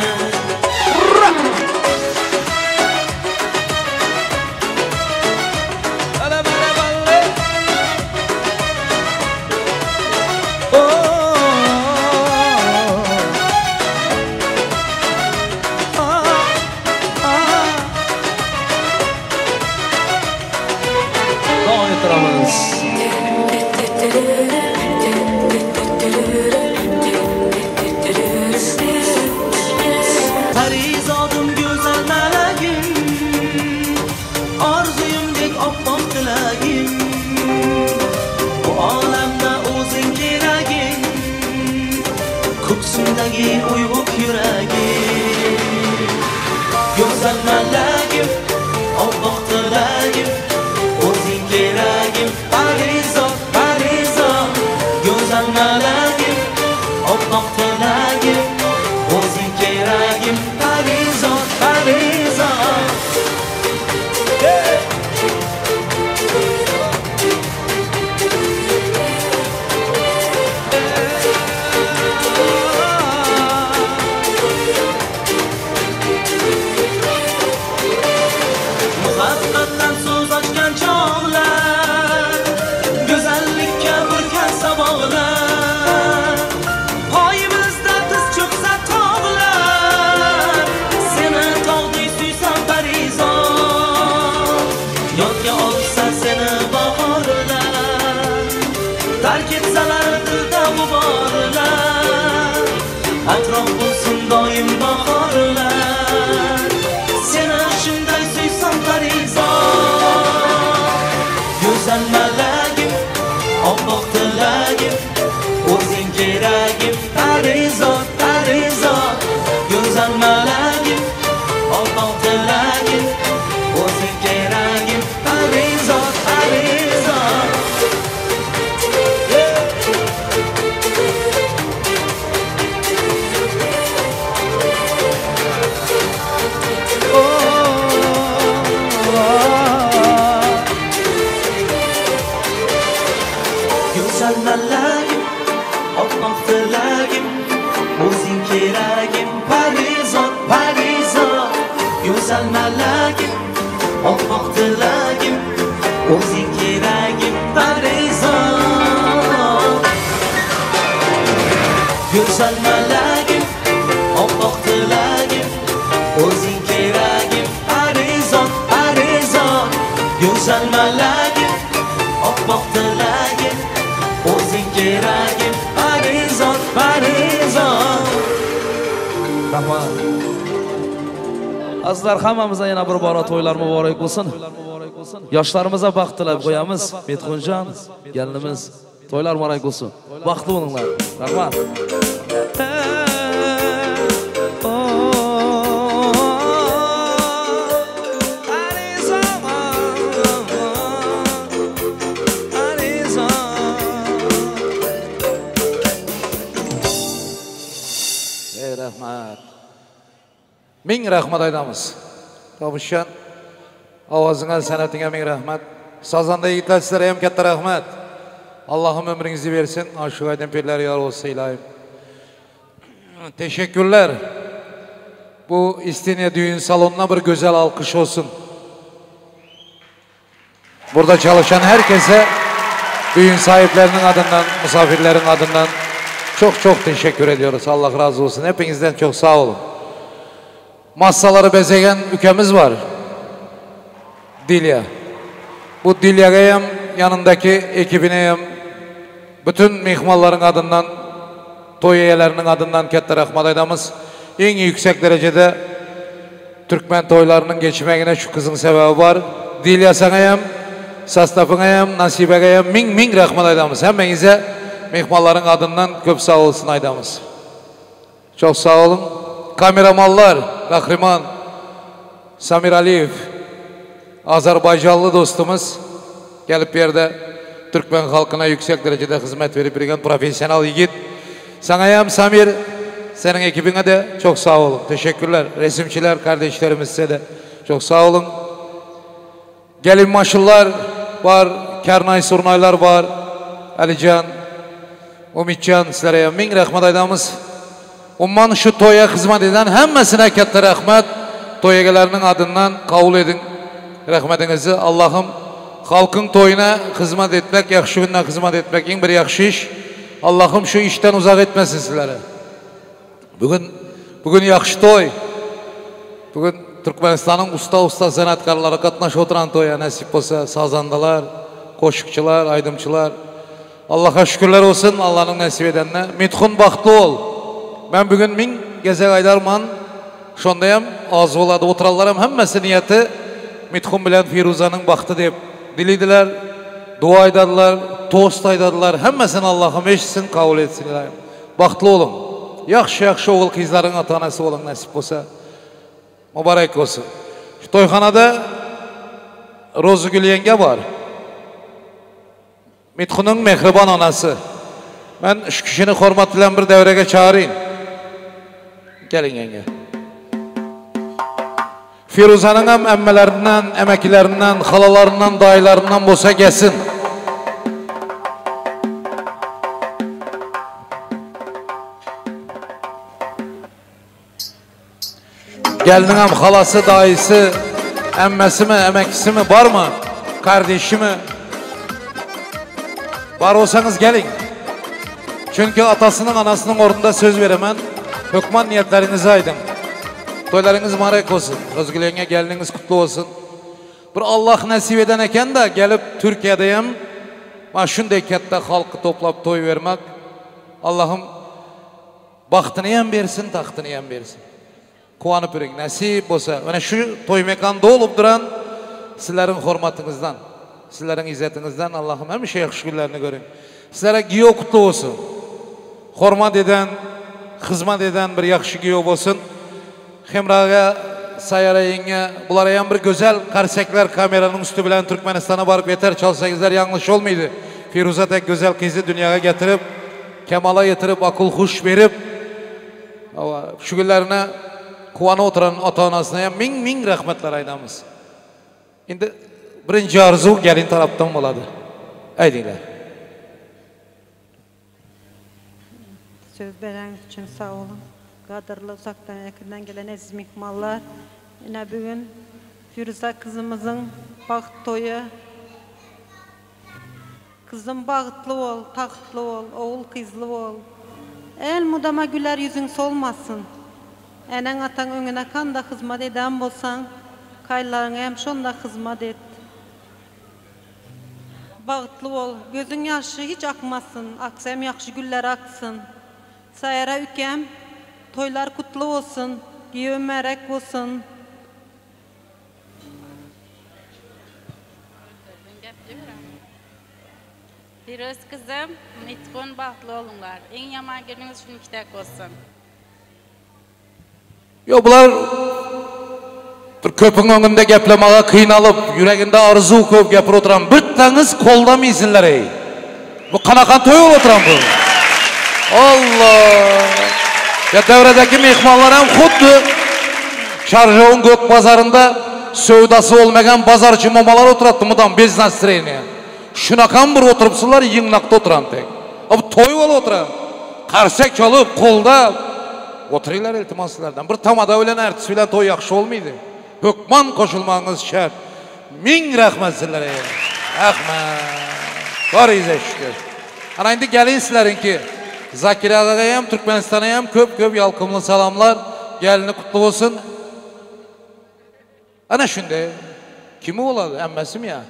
salmalagim, oppoq tilagim, o'zing keragim, parizod, parizod. Rahmat. Azizlar, hammamizga yana bir bora to'ylar muborak bo'lsin. Yoshlarimizga baxt tilab qo'yamiz. Metxunjon, gelinimiz, to'ylar muborak bo'lsin. Baxtli bo'linglar. Rahmat. Rahmat. Ming rahmat aytamiz. Topishgan ovozingga, sanatingga ming rahmat. Sazanda yigitlar, sizlarga ham katta rahmat. Allohim ömrünüzü versin. Aşık aydym pirler yor olsa ilayim. Teşekkürler. Bu İstinye düğün salonuna bir güzel alkış olsun. Burada çalışan herkese, düğün sahiplerinin adından, misafirlerin adından çok teşekkür ediyoruz. Allah razı olsun. Hepinizden çok sağ olun. Masaları bezegen ülkemiz var. Dilya. Bu Dilya'ya hem yanındaki ekibine hem bütün mihmalların adından, toyyelerinin adından katta rahmat aytamiz. En yüksek derecede Türkmen toylarının geçmegine şu kızın sebebi var. Dilya sana hem, sastafına hem, nasibege hem ming rahmat aytamiz. Hemmenize mihmalların adından köp sağ olsun aytamiz. Çok sağ olun. Kameramanlar, kahraman Samir Aliyev, Azerbaycanlı dostumuz, gelip bir yerde Türkmen halkına yüksek derecede hizmet verip birgen profesyonel yigit. Sana hem Samir, senin ekibine de çok sağ olun. Teşekkürler. Resimçiler kardeşlerimiz size de çok sağ olun. Gelin maşıllar var, Kernay Surnaylar var, Alican, Umitcan, sizlere ming rahmat aytamiz. Umman şu toya hizmet eden hemmesine katta rahmat. Toyyegelerinin adından kabul edin rahmetinizi. Allah'ım halkın toyuna hizmet etmek, yakşı gününe hizmet etmek en bir yakşı iş. Allah'ım şu işten uzak etmesin sizlere. Bugün yakşı toy. Bugün Türkmenistan'ın usta sanatkarları katnaş oturan toya nasip olsa sazandalar, koşukçular, aydımçılar. Allah'a şükürler olsun Allah'ın nasip edenine. Mitxun baxtlı ol. Ben bugün ming gezek aydarman. Şondayım az oladı oturallarım hemmesi niyeti Mitxun bilen Firuza'nın baxtı deyip diliydiler, dua aydadılar, tost aydadılar. Hemmesini Allah'ım eşitsin, kabul etsin. Baxtlı olun. Yaxşı oğul kızların atanası olun nasip olsa. Mübarek olsun. Şu toyxanada Rozugül yenge var. Mitxun'un mehriban anası. Ben şu kişini hormat bilen bir devrege çağırayım. Gelin yenge. Firuza'nın hem emmelerinden, emekilerinden, halalarından, dayılarından bolsa gelsin. Gelinin hem halası, dayısı, emmesi mi, emekisi mi, var mı? Kardeşi mi? Var olsanız gelin. Çünkü atasının anasının orunda söz veremem. Hükman niyetlerinizi aydın. Toylarınız mübarek olsun. Rozgülenge gelininiz kutlu olsun. Bir Allah nasip eden eken de gelip Türkiye'deyim. Şunday katta halkı toplap toy vermek. Allah'ım baktını hem versin, tahtını hem versin. Kuanıp yürüyün. Nasip olsa. Yani şu toy mekanda olup duran sizlerin hürmetiniizden, sizlerin izzetinizden Allah'ım hem şey şükürlerini görün. Sizlere giyo kutlu olsun. Hürmet eden, hizmet eden bir yakşı giyo olsun. Hemraga, sayarayınga, bulara yan bir güzel karsekler kameranın üstü bilen Türkmenistan'a barıp yeter çalsayızlar yanlış olmaydı. Firuza tek güzel kızı dünyaya getirip, kemala getirip, akıl huş verip, şu günlerine kuvana oturan ata-anasına ming rahmetler aytamiz. Şimdi birinci arzu gelin taraftan boladı. Aydınlar. Söz veren için sağ olun. Kadırlı uzaktan yakından gelen aziz mihmallar. Yine bugün Firuza kızımızın baxt toyu. Kızım bağıtlı ol, tahtlı ol, oğul kızlı ol. El mudama güler yüzün solmasın. Enen atan önüne kan da hizmet eden bolsan, kaylarına hem şonda hizmet et. bağıtlı ol. Gözün yaşı hiç akmasın. Aksam yakşı güller aksın. Sayara ükem, toylar kutlu olsun. Giy ömerek olsun. Firuz kızım, Mitkun bağıtlı olunlar. En yaman gününüz şunu kitek olsun. Yo, bular bir köpün önünde geplemeye kıynalıp, yüreğinde arzu köp gepir oturan. Bir tanız koldamaysınlar ey. Bu kanakan toy ol oturan bu. Allah! Ya devredeki mehmanlar hem xuddi Çarjavun gök pazarında sövdası olmayan pazarcı mamalar oturattı mıdan bez nastireyni. Şunakan bir oturupsılar yığınakta oturan tek. Abi toy ol oturan. Karsak çalıp kolda oturuylar iltimaslardan. Bir tamada ölen ertesi filan toy yakşı olmaydı. Hükman koşulmanız şart. Min rahmet sizlere. Rahmet. Var ize şükür. Ana indi gelin sizlerin ki Zakir Ağa'ya hem Türkmenistan'a hem köp yalkımlı salamlar. Gelini kutlu olsun. Ana şimdi kimi oladı? Emmesi mi ya?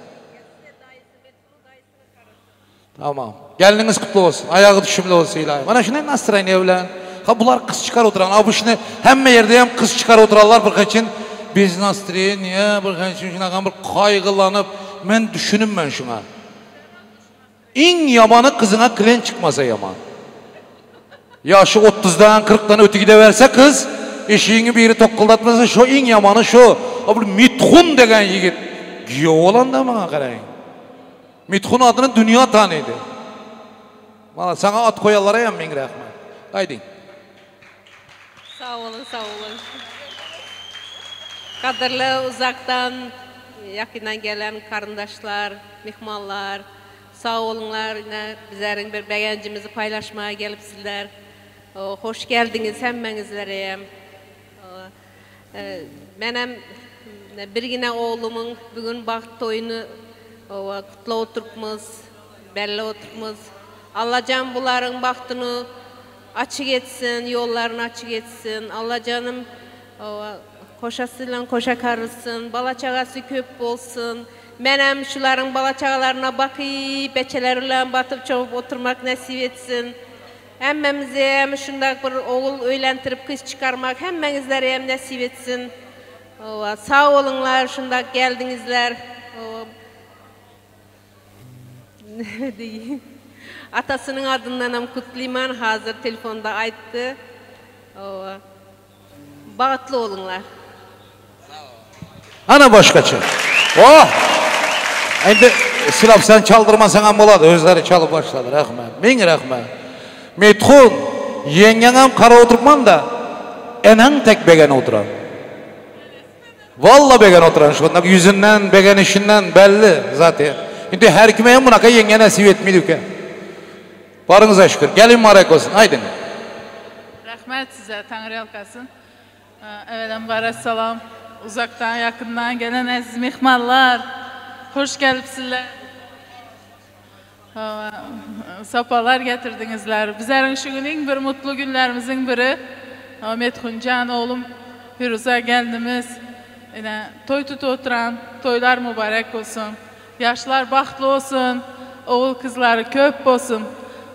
Tamam. Gelininiz kutlu olsun. Ayağı düşümlü olsun ilahi. Ana şimdi nasıl rayın evlen? Ha bunlar kız çıkar oturan. Abi şimdi hem yerde hem kız çıkar oturarlar bir kaçın. Biz nasıl rayın ya? Bir kaçın şuna bir kaygılanıp ben düşünüm ben şuna. En yamanı kızına klen çıkmasa yaman. Yaşı 30'dan 40'dan ötü gideverse kız eşiğini biri tokkuldatmasa şu en yamanı şu. Abi Mitkun degen yigit. Giyo olan da bana karayın. Mitkun adını dünya tanıydı. Valla sana at koyallara yan min rahmet. Haydi. Sağ olun, sağ olun. Kadirli uzaktan, yakından gelen karındaşlar, mihmanlar, sağ olunlar. Bizlerin bir beğencimizi paylaşmaya gelipsizler. Hoş geldiniz hemmenizlere. Benim birgine oğlumun bugün baht toyunu kutlu oturtmuz, belli oturtmuz. Allah can bunların bahtını açık etsin, yollarını açık etsin. Allah canım koşasıyla koşa karılsın, bala çağası köp olsun. Benim şuların bala çağalarına bakıp, beçeleriyle batıp çoğup oturmak nasip etsin. Hemmemize hem şundak bir oğul öğlentirip kız çıkarmak hemmenizlere hem nasip etsin. Sağ olunlar, şundak geldinizler. Ne diyeyim? Atasının adından hem kutlayman hazır telefonda ayttı. Bağıtlı olunlar. Ana başkaçı. Oh! Şimdi silap sen çaldırmasan hem oladı. Özleri çalıp başladı. Rahmet. Min rahmet. Mitkun, yengenem kara oturman da enen tek begen oturan. Vallahi begen oturan şu anda yüzünden, begen işinden belli zaten. Şimdi her kime hem bunaka yenge nasip etmeydi ki. Varınıza şükür. Gelin mübarek olsun. Haydin. Rahmet size. Tanrı yalkasın. Evvelen var salam. Uzaktan, yakından gelen aziz mihmanlar. Hoş gelipsizler. Sapalar getirdinizler. Bizlerin şu günün bir mutlu günlerimizin biri. Mitkun can oğlum Firuz'a geldimiz. Yine toy tutu oturan toylar mübarek olsun. Yaşlar bahtlı olsun. Oğul kızları köp olsun.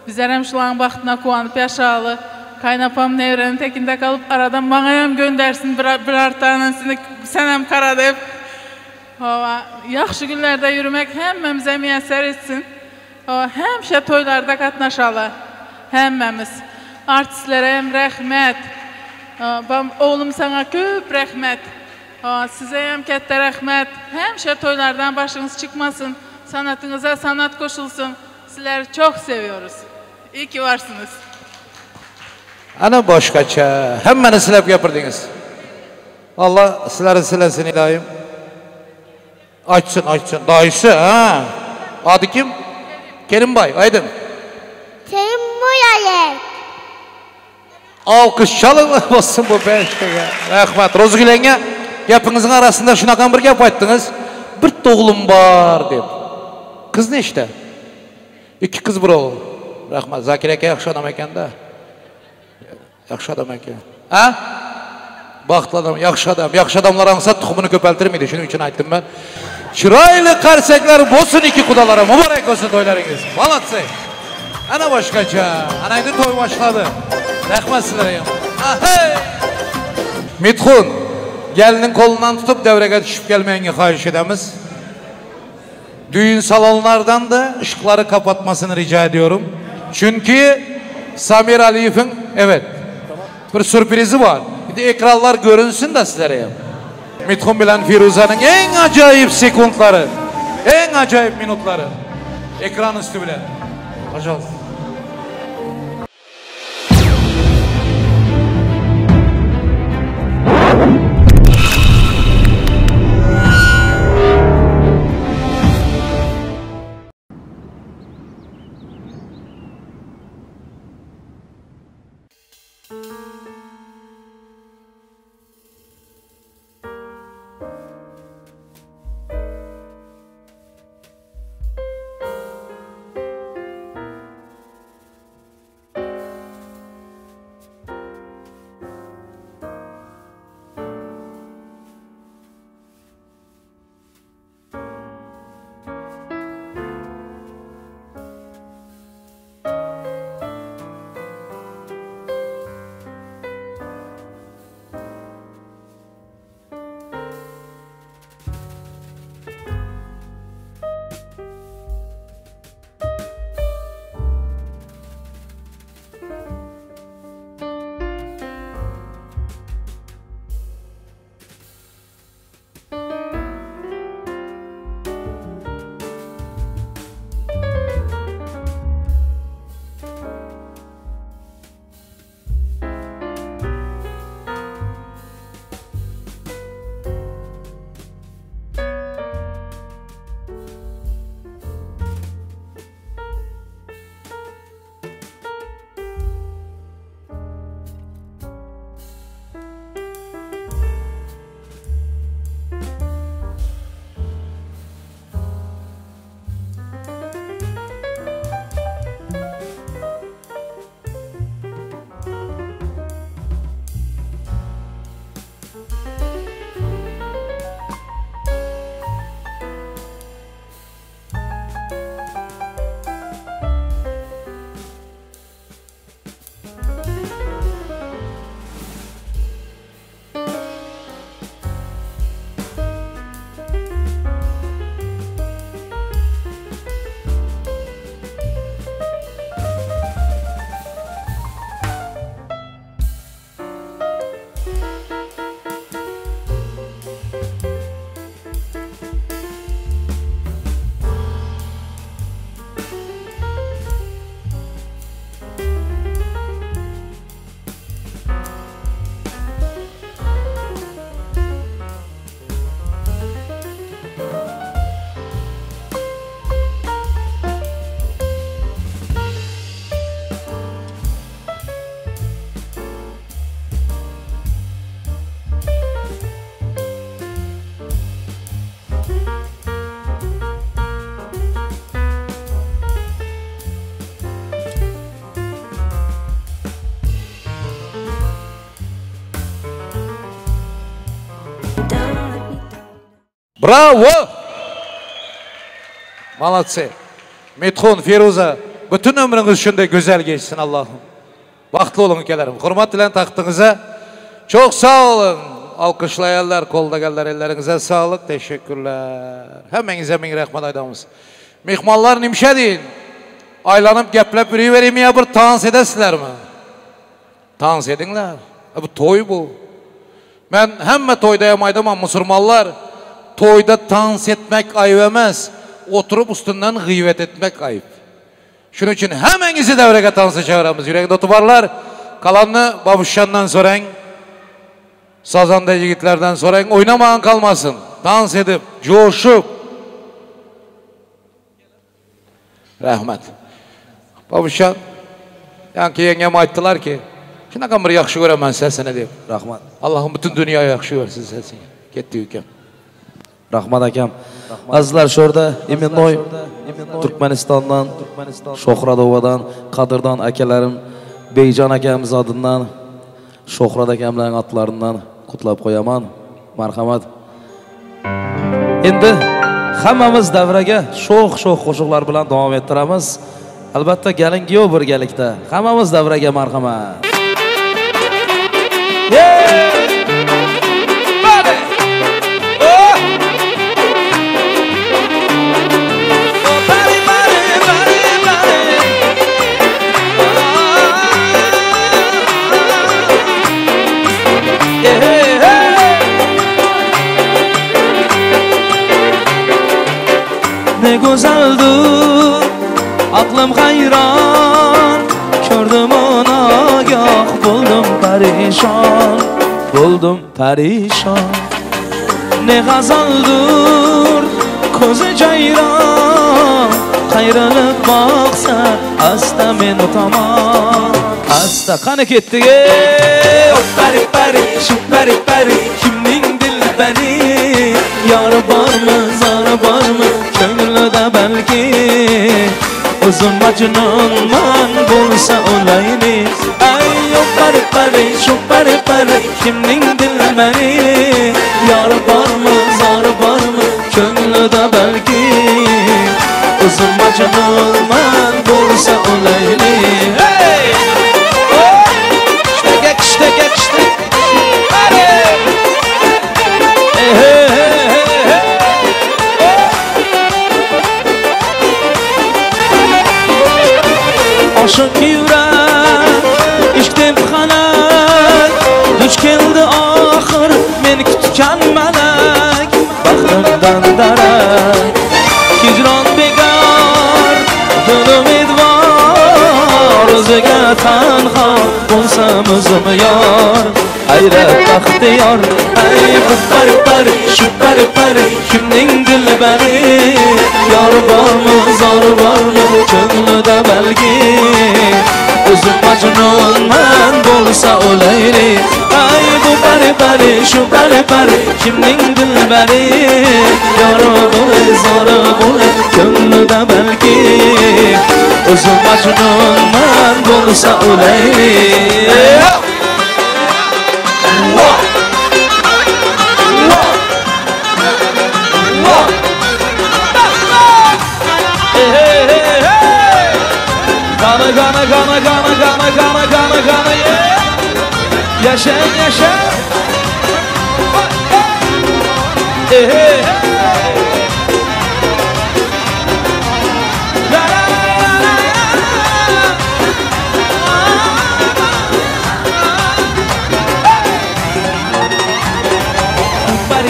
Bizlerim şulan bahtına kuanıp yaşalı. Kaynapam nevrenin tekinde kalıp aradan bana hem göndersin bir artanın sen hem kara deyip. Yaxşı günlerde yürümek hemmemize müyesser etsin. Hemşe toylarda katnaşalı. Hemmemiz. Artistlere hem rahmet. Oğlum sana köp rahmet. Size hem kette rahmet. Hemşe toylardan başınız çıkmasın. Sanatınıza sanat koşulsun. Sizleri çok seviyoruz. İyi ki varsınız. Ana başkaça. Hemmeni silep yapırdınız. Allah sizleri silesin ilahim. Açsın. Dayısı ha. Adı kim? Kerim Bay. Aydın. Kerim Aliyev. Alkış çalın olsun bu beşkege. Rahmet. Rozgülenge yapınızın arasında şunakan bir yap ayttınız. Bir doğulum var deyip. Kız ne işte? 2 kız bir oğul. Rahmet. Zakir Eke yakşı adam eken de. Yakşı adam eken. Ha? Baxtlı adam, yaxşı adamlar ansa tuxumunu köpeltirmiydi. Şunun için aytdım ben. Çıraylı karsekler bosun iki kudalara. Mübarek olsun toylarınız. Malatsı. Ana başkaça. Anaydı toy başladı. Rahmet sizlere. Mitxun, gelinin kolundan tutup devreye düşüp gelmeyeni xahiş edemiz. Düğün salonlardan da ışıkları kapatmasını rica ediyorum. Çünkü Samir Aliyev'in evet bir sürprizi var. Bir de ekranlar görünsün de sizlere. Mitxun bilen Firuza'nın en acayip sekundları, en acayip minutları. Ekran üstü bile. Hoş Bravo! Malatsi. Mitxun, Firuza, bütün ömrünüz şunda güzel geçsin Allah'ım. Vaxtlı olun ülkelerim. Hürmet ile taktığınıza çok sağ olun. Alkışlayanlar, kolda geldiler ellerinize sağlık. Teşekkürler. Hemenize min rahmet aydamız. Mihmallar nimşe deyin. Aylanıp geplep biri vereyim ya bir dans edesiler mi? Dans edinler. Bu toy bu. Ben hemme toyda yamaydım ama Müslümanlar toyda dans etmek ayıp emez. Oturup üstünden gıybet etmek ayıp. Şunun için hemenizi devreye dansa çağıramız. Yüreğinde otuvarlar. Kalanını babuşşandan sorayın. Sazanda yigitlerden sorayın. Oynamağın kalmasın. Dans edip, coşup. Rahmet. Babuşşan. Yankı yengem ayttılar ki. Şuna bir yakşı göremem sesini deyip. Rahmet. Allah'ım bütün dünyaya yakşı versin sesini. Gitti ülkem. Rahmat akam. Azizlar şurada Eminnoy, Türkmenistan'dan, Şohradovadan, Kadır'dan akelerim, Beycan akamiz adından, Şohrad akamların atlarından qutlab qo'yaman. Marhamat. Endi hammamiz davraga sho'x-sho'x qo'shiqlar bilan davom ettiramiz. Albatta galingiyo birgalikda. Hammamiz davraga marhamat. Ne güzeldir, aklım hayran, gördüm ona gah, buldum perişan. Ne gazaldır, kozu cayran, kayrılıp baksa, asta men otamam. Asta kanı ketdi, pari pari, şu pari pari, kimning dilberi, yarı var mı, zarı var mı? Gönlüde belki uzun macununman bulsa olayını. Ay yok pari pari, şu pari pari, kimning dilberi, yarı var mı, zarı var mı? Gönlüde belki uzun macununman bulsa olayını. Hey! Oh! İşte hadi! Hey! Aşık yürek, iştib xalak, duch keldi oxir, meni kutgan malak, baxtimdan darak, hijron bekor, dil umidvor, o'ziga tanho bo'lsam o'zim yor, hayrat baxtiyor, ay bu pari, shu pari, kimning dilbari, yor bormi, zor bormi, ko'nglida balki o'zim majnunman bo'lsa olayli. Ay bu pari, shu pari, kimning dilbari, yori bo'lay, zori bo'lay, ko'nglida balki o'zim majnunman bo'lsa olayli. Gana yaşa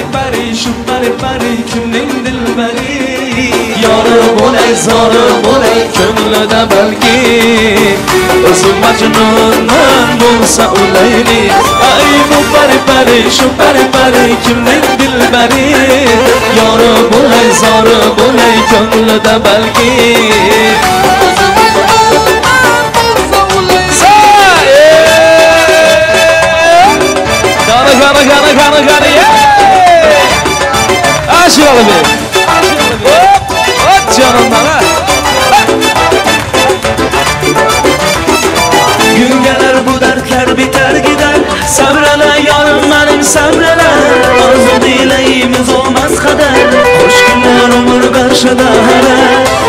pari, şu pari, kimning dilbari, yori bo'lay, zori bo'lay, ko'nglida balki o'zim majnunman bo'lsa olayli. Ay bu pari, shu pari, kimning dilbari, yori bo'lay, zori bo'lay, ko'nglida balki o'zim majnunman bo'lsa olayli. Gana aşıralı be. Hop canım bana. Gün gelir bu dertler biter gider, sabrele yarım benim sabrele, arzu dileğimiz olmaz kader, hoş günler umur karşıda hele,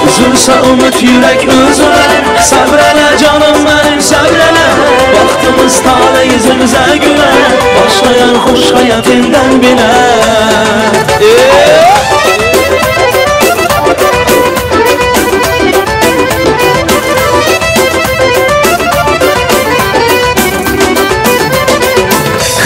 üzülse umut yürek üzüler, sabrele canım benim sabrele, baktığımız tale yüzümüze güler, başlayan hoş hayatından bile.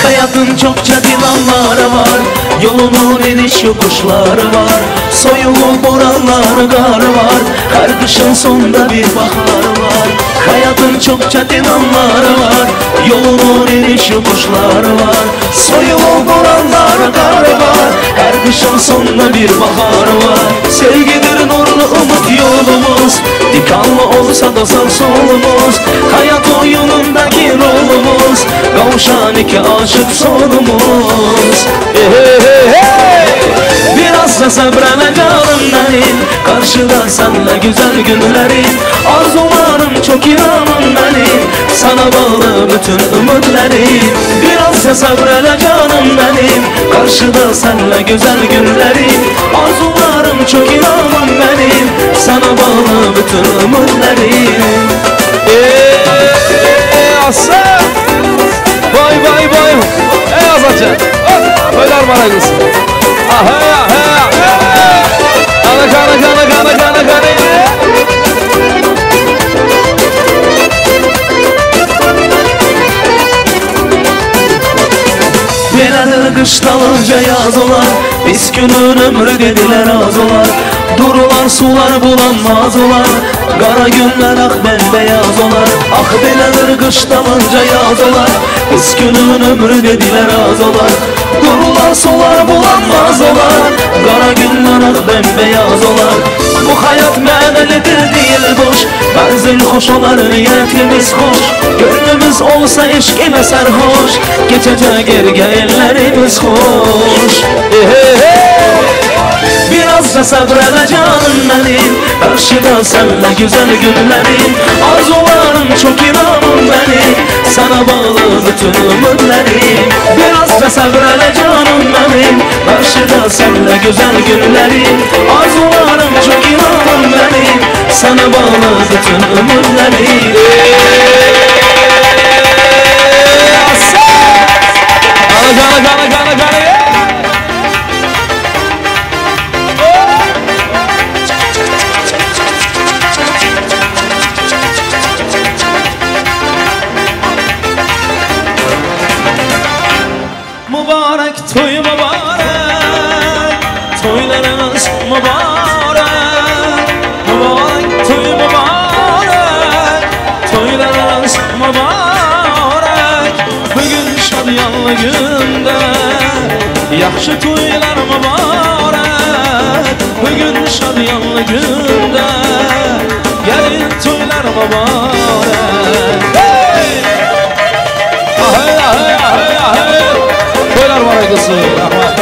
Hayatın çokça dilanları var, yolunun iniş yokuşları var, soyulup boranları gar var, her kışın sonunda bir bahar var. Hayatın çokça dilanları var, yolunun iniş yokuşları var, soyulup boranları gar var, her kışın sonunda bir bahar var. Sevgidir nurlu umut yolumuz, dikanlı olsa da sağ solumuz, hayat oyunundaki rolumuz, kavuşan iki aşık sonumuz. Biraz da sabrele canım canım benim. Karşıda senle güzel günlerin. Arzularım çok inanın benim. Sana bağlı bütün ümitlerim. Biraz sabrele canım benim. Karşıda senle güzel günlerin. Arzularım çok inanın benim. Sana bağlı bütün ümitlerim. Aslan! Vay vay vay! Ey Azatcan! Toylar maraylısı! Ahey ahey ahey! Kana kana kana kana kana kana! Belədir qışlanınca yaz olar. Biz günün ömrü dediler az olar. Durular sular bulanmaz olar. Qara günlər ah bembeyaz olar. Ah belədir qışlanınca yaz olar. Biz günün ömrü dediler az olar. Durular sular bulanmaz olar. Qara günlər ah bembeyaz olar. Bu hayat mənəlidir değil boş. Mənzil xoş olar, niyetimiz xoş. Gönlümüz olsa eşk ile sarhoş. Geçecek ergenlerimiz hoş. Biraz da sabrele canım benim. Karşıda senle güzel günlerin. Arzularım çok inanın benim. Sana bağlı bütün ümitlerim. Biraz da sabrele canım benim. Karşıda senle güzel günlerin. Arzularım çok inanın benim. Sana bağlı bütün ümitlerim. Kana kana kana kana! Mübarek toy mübarek, toylarımız mübarek. Mübarek toy mübarek, toylarımız mübarek. Bugün şadiyanlı günde, yaxşı toylar mübarek. Bugün şadiyanlı günde, gelin toylar mübarek. Hey! Ahey ahey ahey ahey! Toylar maraylısı, rahmat.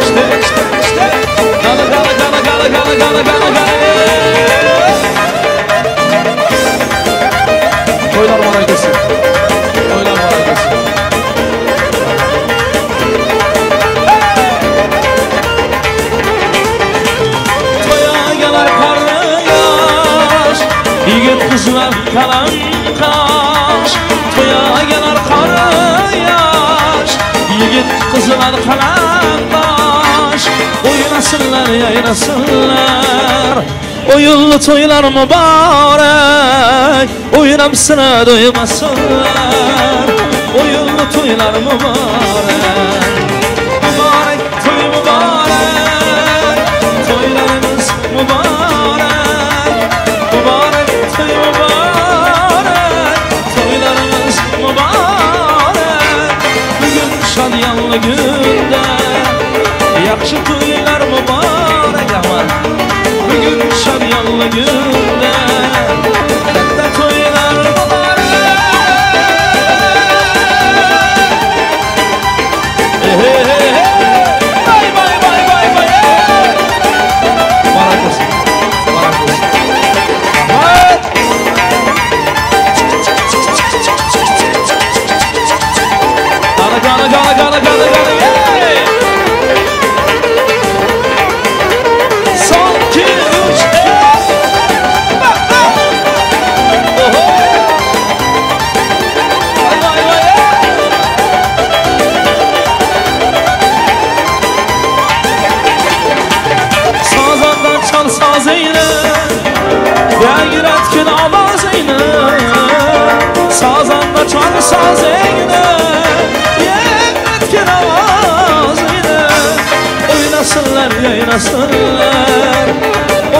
İşte. Kana kana kana kana kana kana kana kana. Toylar maraylısı. Toylar maraylısı. Toya gelir karlı yaş. Yigit kızlar kalan kaş. Toya gelir karlı yaş. Yigit kızlar kalan kaş. Oynasınlar yaynasınlar. Oyunlu toylar mübarek. Oynamsına doymasınlar. Oyunlu toylar mübarek. Mübarek toy mübarek. Toylarımız mübarek. Mübarek toy mübarek. Toylarımız mübarek. Bugün şadiyanlı günde, yaxşı toylar mübarek aman. Bugün şadiyanlı günde, katta toylar mübarek. Vay vay vay vay vay. Barak olsun, barak olsun. Rahmat. Gana gana gana gana gana gana. Son 2 3 Oho. Vay vay vay. Sazandan çal sazeyne. Değir etkin avazeyne. Sazanda çal sazeyne. Etkin avazeyne. Oynasınlar yaynasınlar.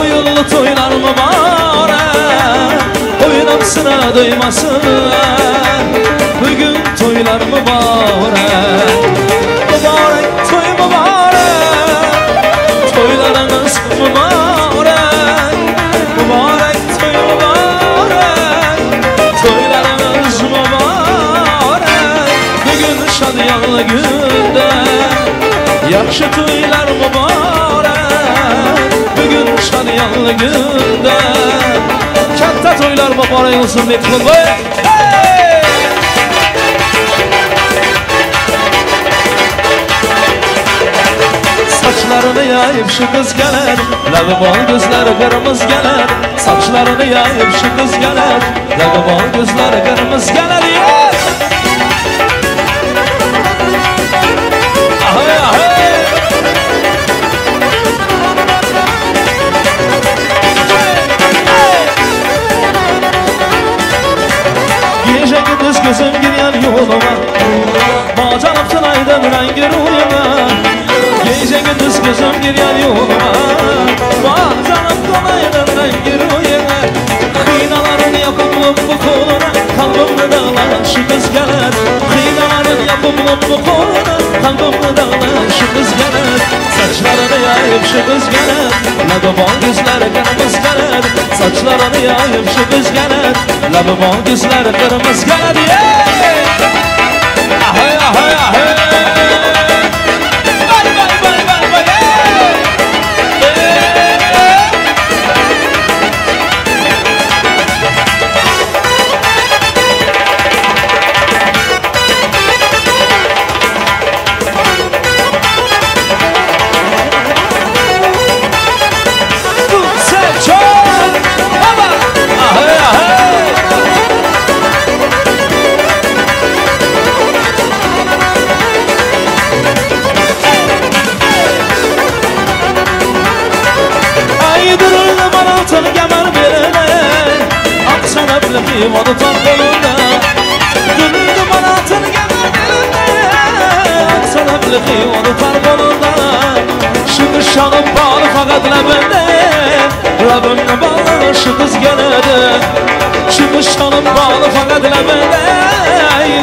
Oyunlu toylar mübarek. Oynamsına doymasınlar. Bugün toylar mübarek. Mübarek toy mübarek. Toylarınız mübarek. Mübarek toy mübarek. Toylarınız mübarek. Bugün şadiyanlı günde, Yaxşı toylar mübarek Bugün şadiyanlı günde Katta toylar mübarek olsun Metkun Bey. Saçlarını yayıp şu kız gelir Lağı bal gözleri kırmızı gelir Saçlarını yayıp şu kız gelir Lağı bal gözleri kırmızı gelir Ahay ahay Gece gündüz gözüm giren yoluma Bacanıptın aydan rengi rüyuma Gece gündüz gözüm giren yoluma Bacanıptın aydan rengi rüyuma Kıynaların yapımım bu koluna Kalbimde dağlanan şu kız gelir Kıynaların yapımım bu koluna Kalbimde dağlanan şu kız gelir Saçlarını yayıp şu kız gelir Labı bal gözleri kırmızı gelir Saçlarını yayıp şu kız gelir Labı bal gözleri kırmızı gelir Ahay ahay ahay Vay vay vay vay vay Aksanabildim onu tam kolunda Dürüldüm anatın gemeline Aksanabildim onu tam kolunda Şu kız şanım bağlı fakat labende Labimle bağlı şu kız geledi Şu kız şanım bağlı fakat labende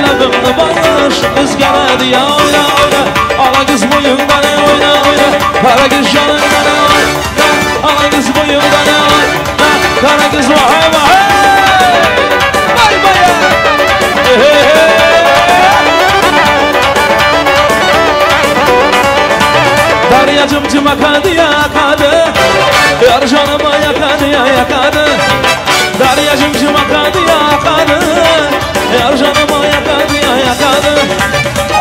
Labimle bağlı şu kız geledi Ya oyna oyna Ala kız boyundan oyna oyna Kara kız canından oyna Ala kız boyundan oyna Kara kız vay vay Vay vay Deryacım cım akadı yakadı Yar canıma yakadı yakadı Deryacım cım akadı yakadı Yar canıma yakadı yakadı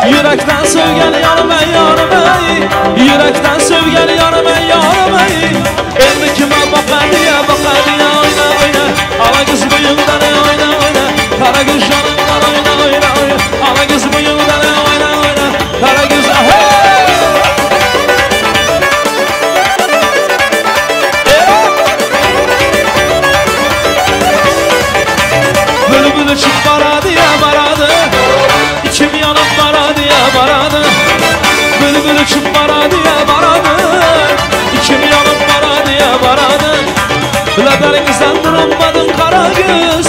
Yürekten sevgeli yarım ey yarım ey Yürekten sevgeli yarım ey yarım ey Elmi kime bakadı ya oyna oyna Ala kız bıyığından oyna oyna Kara göz canımdan oyna oyna oyna Ala kız bıyığından oyna oyna Kara göz ahey Bülbül uçup baradı ya baradı İçim yanıp baradı ya baradı Bülbül uçup baradı ya baradı İçim yanıp baradı ya baradı Laberinizden vuramadım kara göz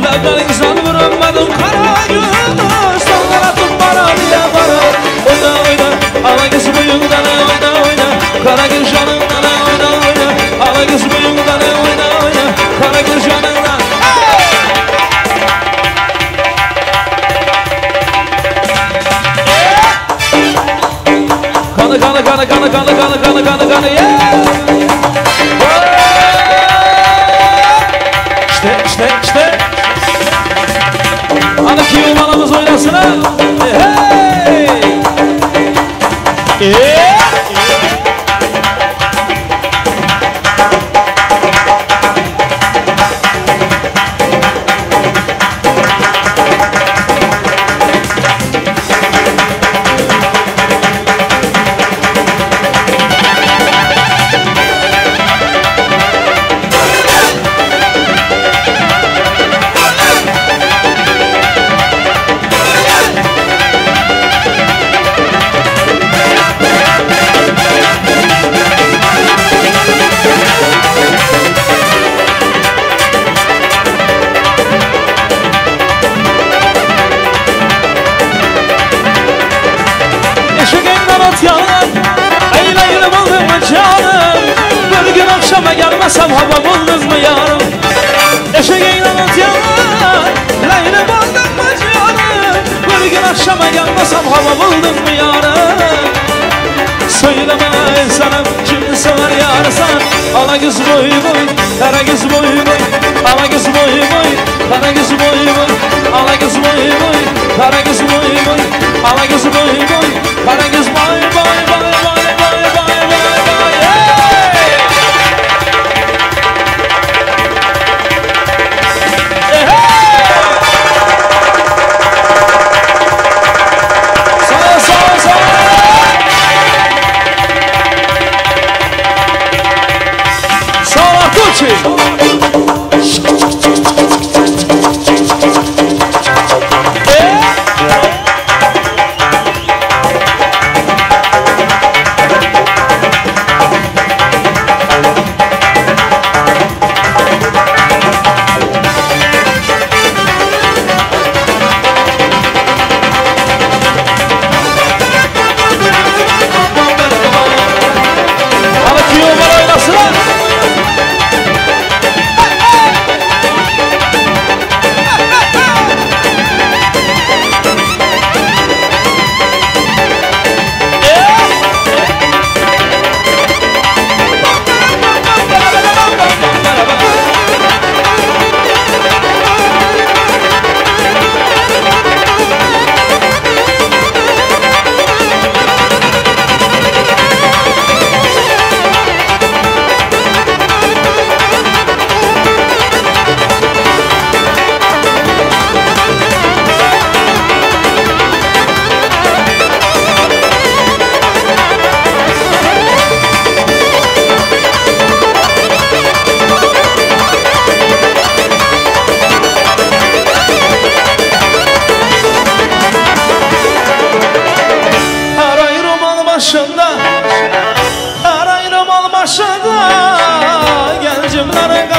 Laberinizden vuramadım kara göz Sallanatım baradı ya baradı Oyna oyna Ala kız bıyığından oyna oyna Kara göz canından oyna oyna Ala kız bıyığından oyna oyna Kara göz canından Kanı kanı kanı kanı kanı kanı kanı kanı kanı İşte Hadi ki yuvanımız oynasın ha Hey Akşama gelmesem hava buldunuz mu yarım Eşeğin anlat yalan Leyli buldun mu canım Bir gün akşama gelmesem hava buldun mu yarım Karagöz boy boy, karagöz boy boy, alagöz boy boy, karagöz boy boy, alagöz boy boy, karagöz boy boy, alagöz boy boy, karagöz boy boy boy boy boy boy boy. Hey!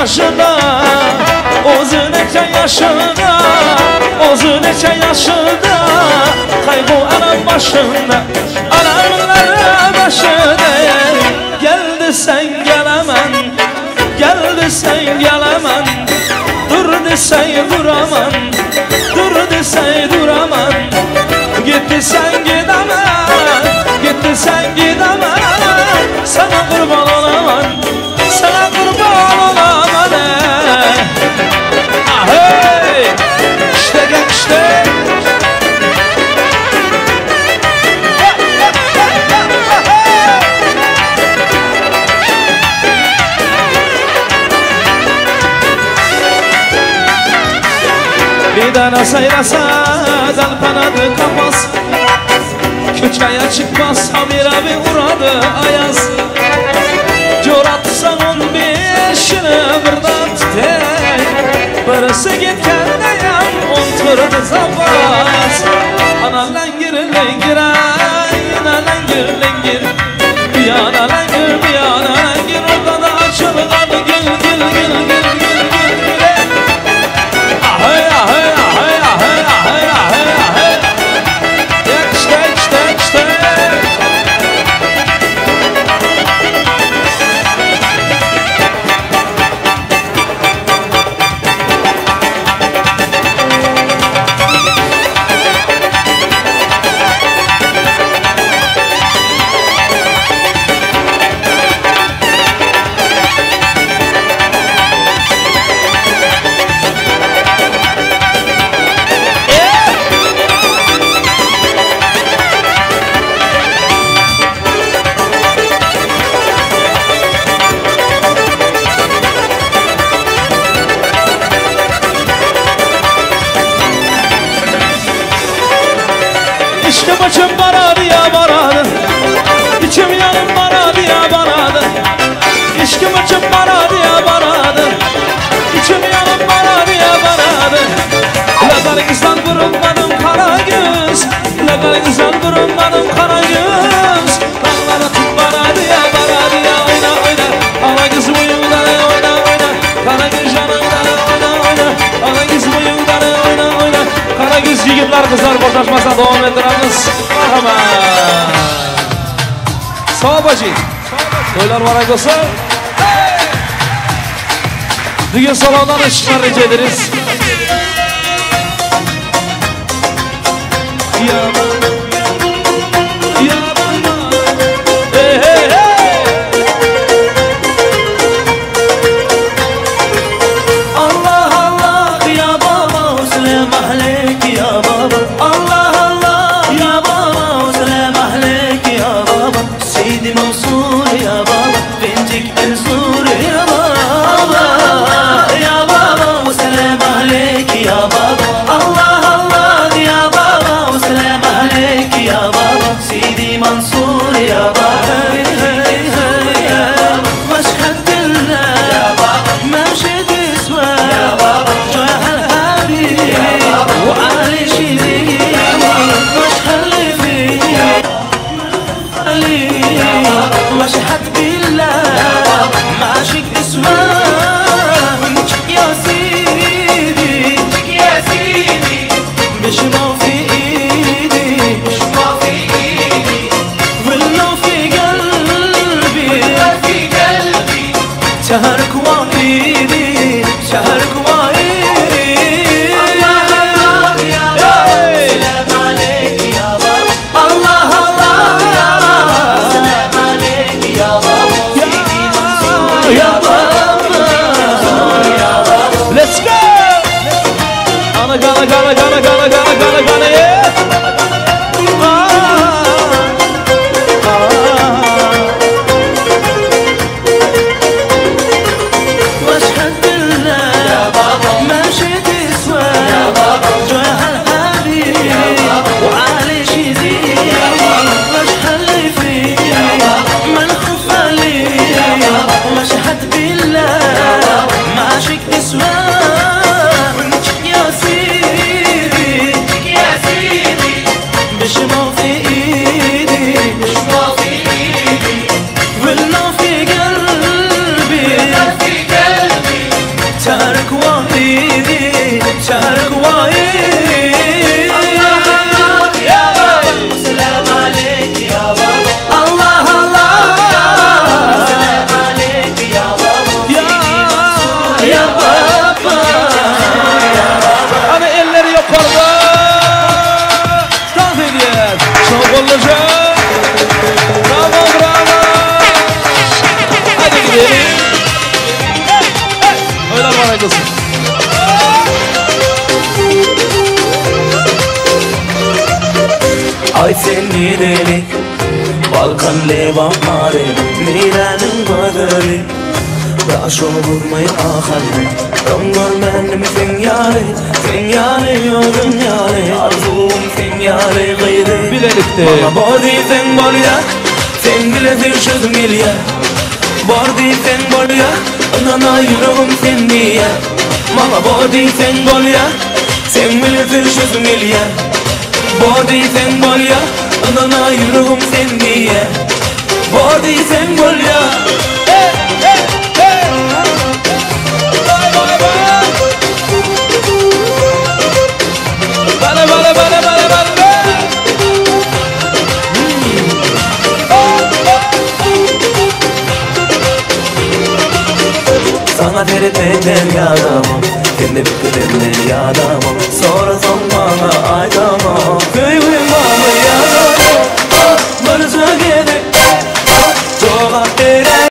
Yaşında, ozu neçe yaşında, ozu neçe yaşında, kaybı anam başında, anamların başında. Geldi sen gelemen, geldi sen gelemen, dur desen duraman, dur desen duraman. Gitti sen gidemem, gitti sen gidemem, sana kurban olamam, sana kurban olamam. Hey, işte gel işte. Bir tane sayrasa dal kanadı kapaz, köçaya çıkmaz Samir abi uğradı ayaz. Coratsan 15'ini birden tutek, birisi gitkendeyem 10 turdu zavaz. Ana langir langir ana langir langir, bir yana langir bir yana langir, orada da açılgan gül gül gül gül gül gül. Ahay ahay ahay ahay ahay ahay ahay. İşte işte işte. İşte başım baradı ya baradı, içim yanım baradı ya baradı. İşte başım baradı ya baradı, içim yanım baradı ya baradı. Lagarınızdan vurulmadım kara göz, lagarınızdan vurulmadım kara göz. Dağlara tut baradı ya oyna oyna. Ala kız boyundan oyna oyna, kara göz yanından oyna oyna. Ala kız boyundan oyna oyna. Kara göz yigitler kızlar boşlaşmasa devam ettiremiz. Merhaba. Sağ ol bacı. Toylar var aykosa. Bugün salondan ışıklar rica ederiz. Sidi Mansur ya baba مشهد بالله ماشي تسوى جاه الحبيب وعلي شيري مشهد اللي فيه مشهد بالله ماشي تسوى يا سيدي يا سيدي مش ما في ايدي مش ما في ايدي ولو في قلبي في قلبي شهرك وعيدي شهرك وعيدي الله الله يا بابا سلام عليك يا بابا الله الله سلام عليك يا بابا سيدي منصور يا بابا يا بابا let's go gonna yeah مشهد بالله يا بابا ماشي تسوى يا بابا جاه الحبيب وعلي شيزي مشهد اللي فيه من خف عليه مشهد بالله ماشي تسوى يا سيدي يا سيدي مش ما في ايدي مش ما في ايدي ولو في قلبي في قلبي شهرك وعيدي شهرك وعيدي الله الله يا بابا سلام عليك يا بابا الله الله سلام عليك يا بابا يا بابا Hadi elleri yukarıda. Dans ediyor. Çok olacak. Bravo bravo. Hadi gidelim. Oylar bana kılsın. Ay seni deli Balkan levanları Nirenin kaderi Taş olmayı ahalli Ömür benim sen yâri yolun yâri Arzum sen yâri gayri Bilelikte Bana body sen bol ya Sen bilesin şöz milya Body sen bol ya Anana yüreğim sen diye Bana body sen bol ya Sen bilesin şöz milya Body sen bol ya Anana yüreğim sen diye Body sen bol ya Hey hey hey Bye bye bye Bale bale bale bale bale Sana teretmeden yadamam Kendi fikirlerimle yadamam Sonra son bana aydamam Köyüm bana yadamam Barışa gerek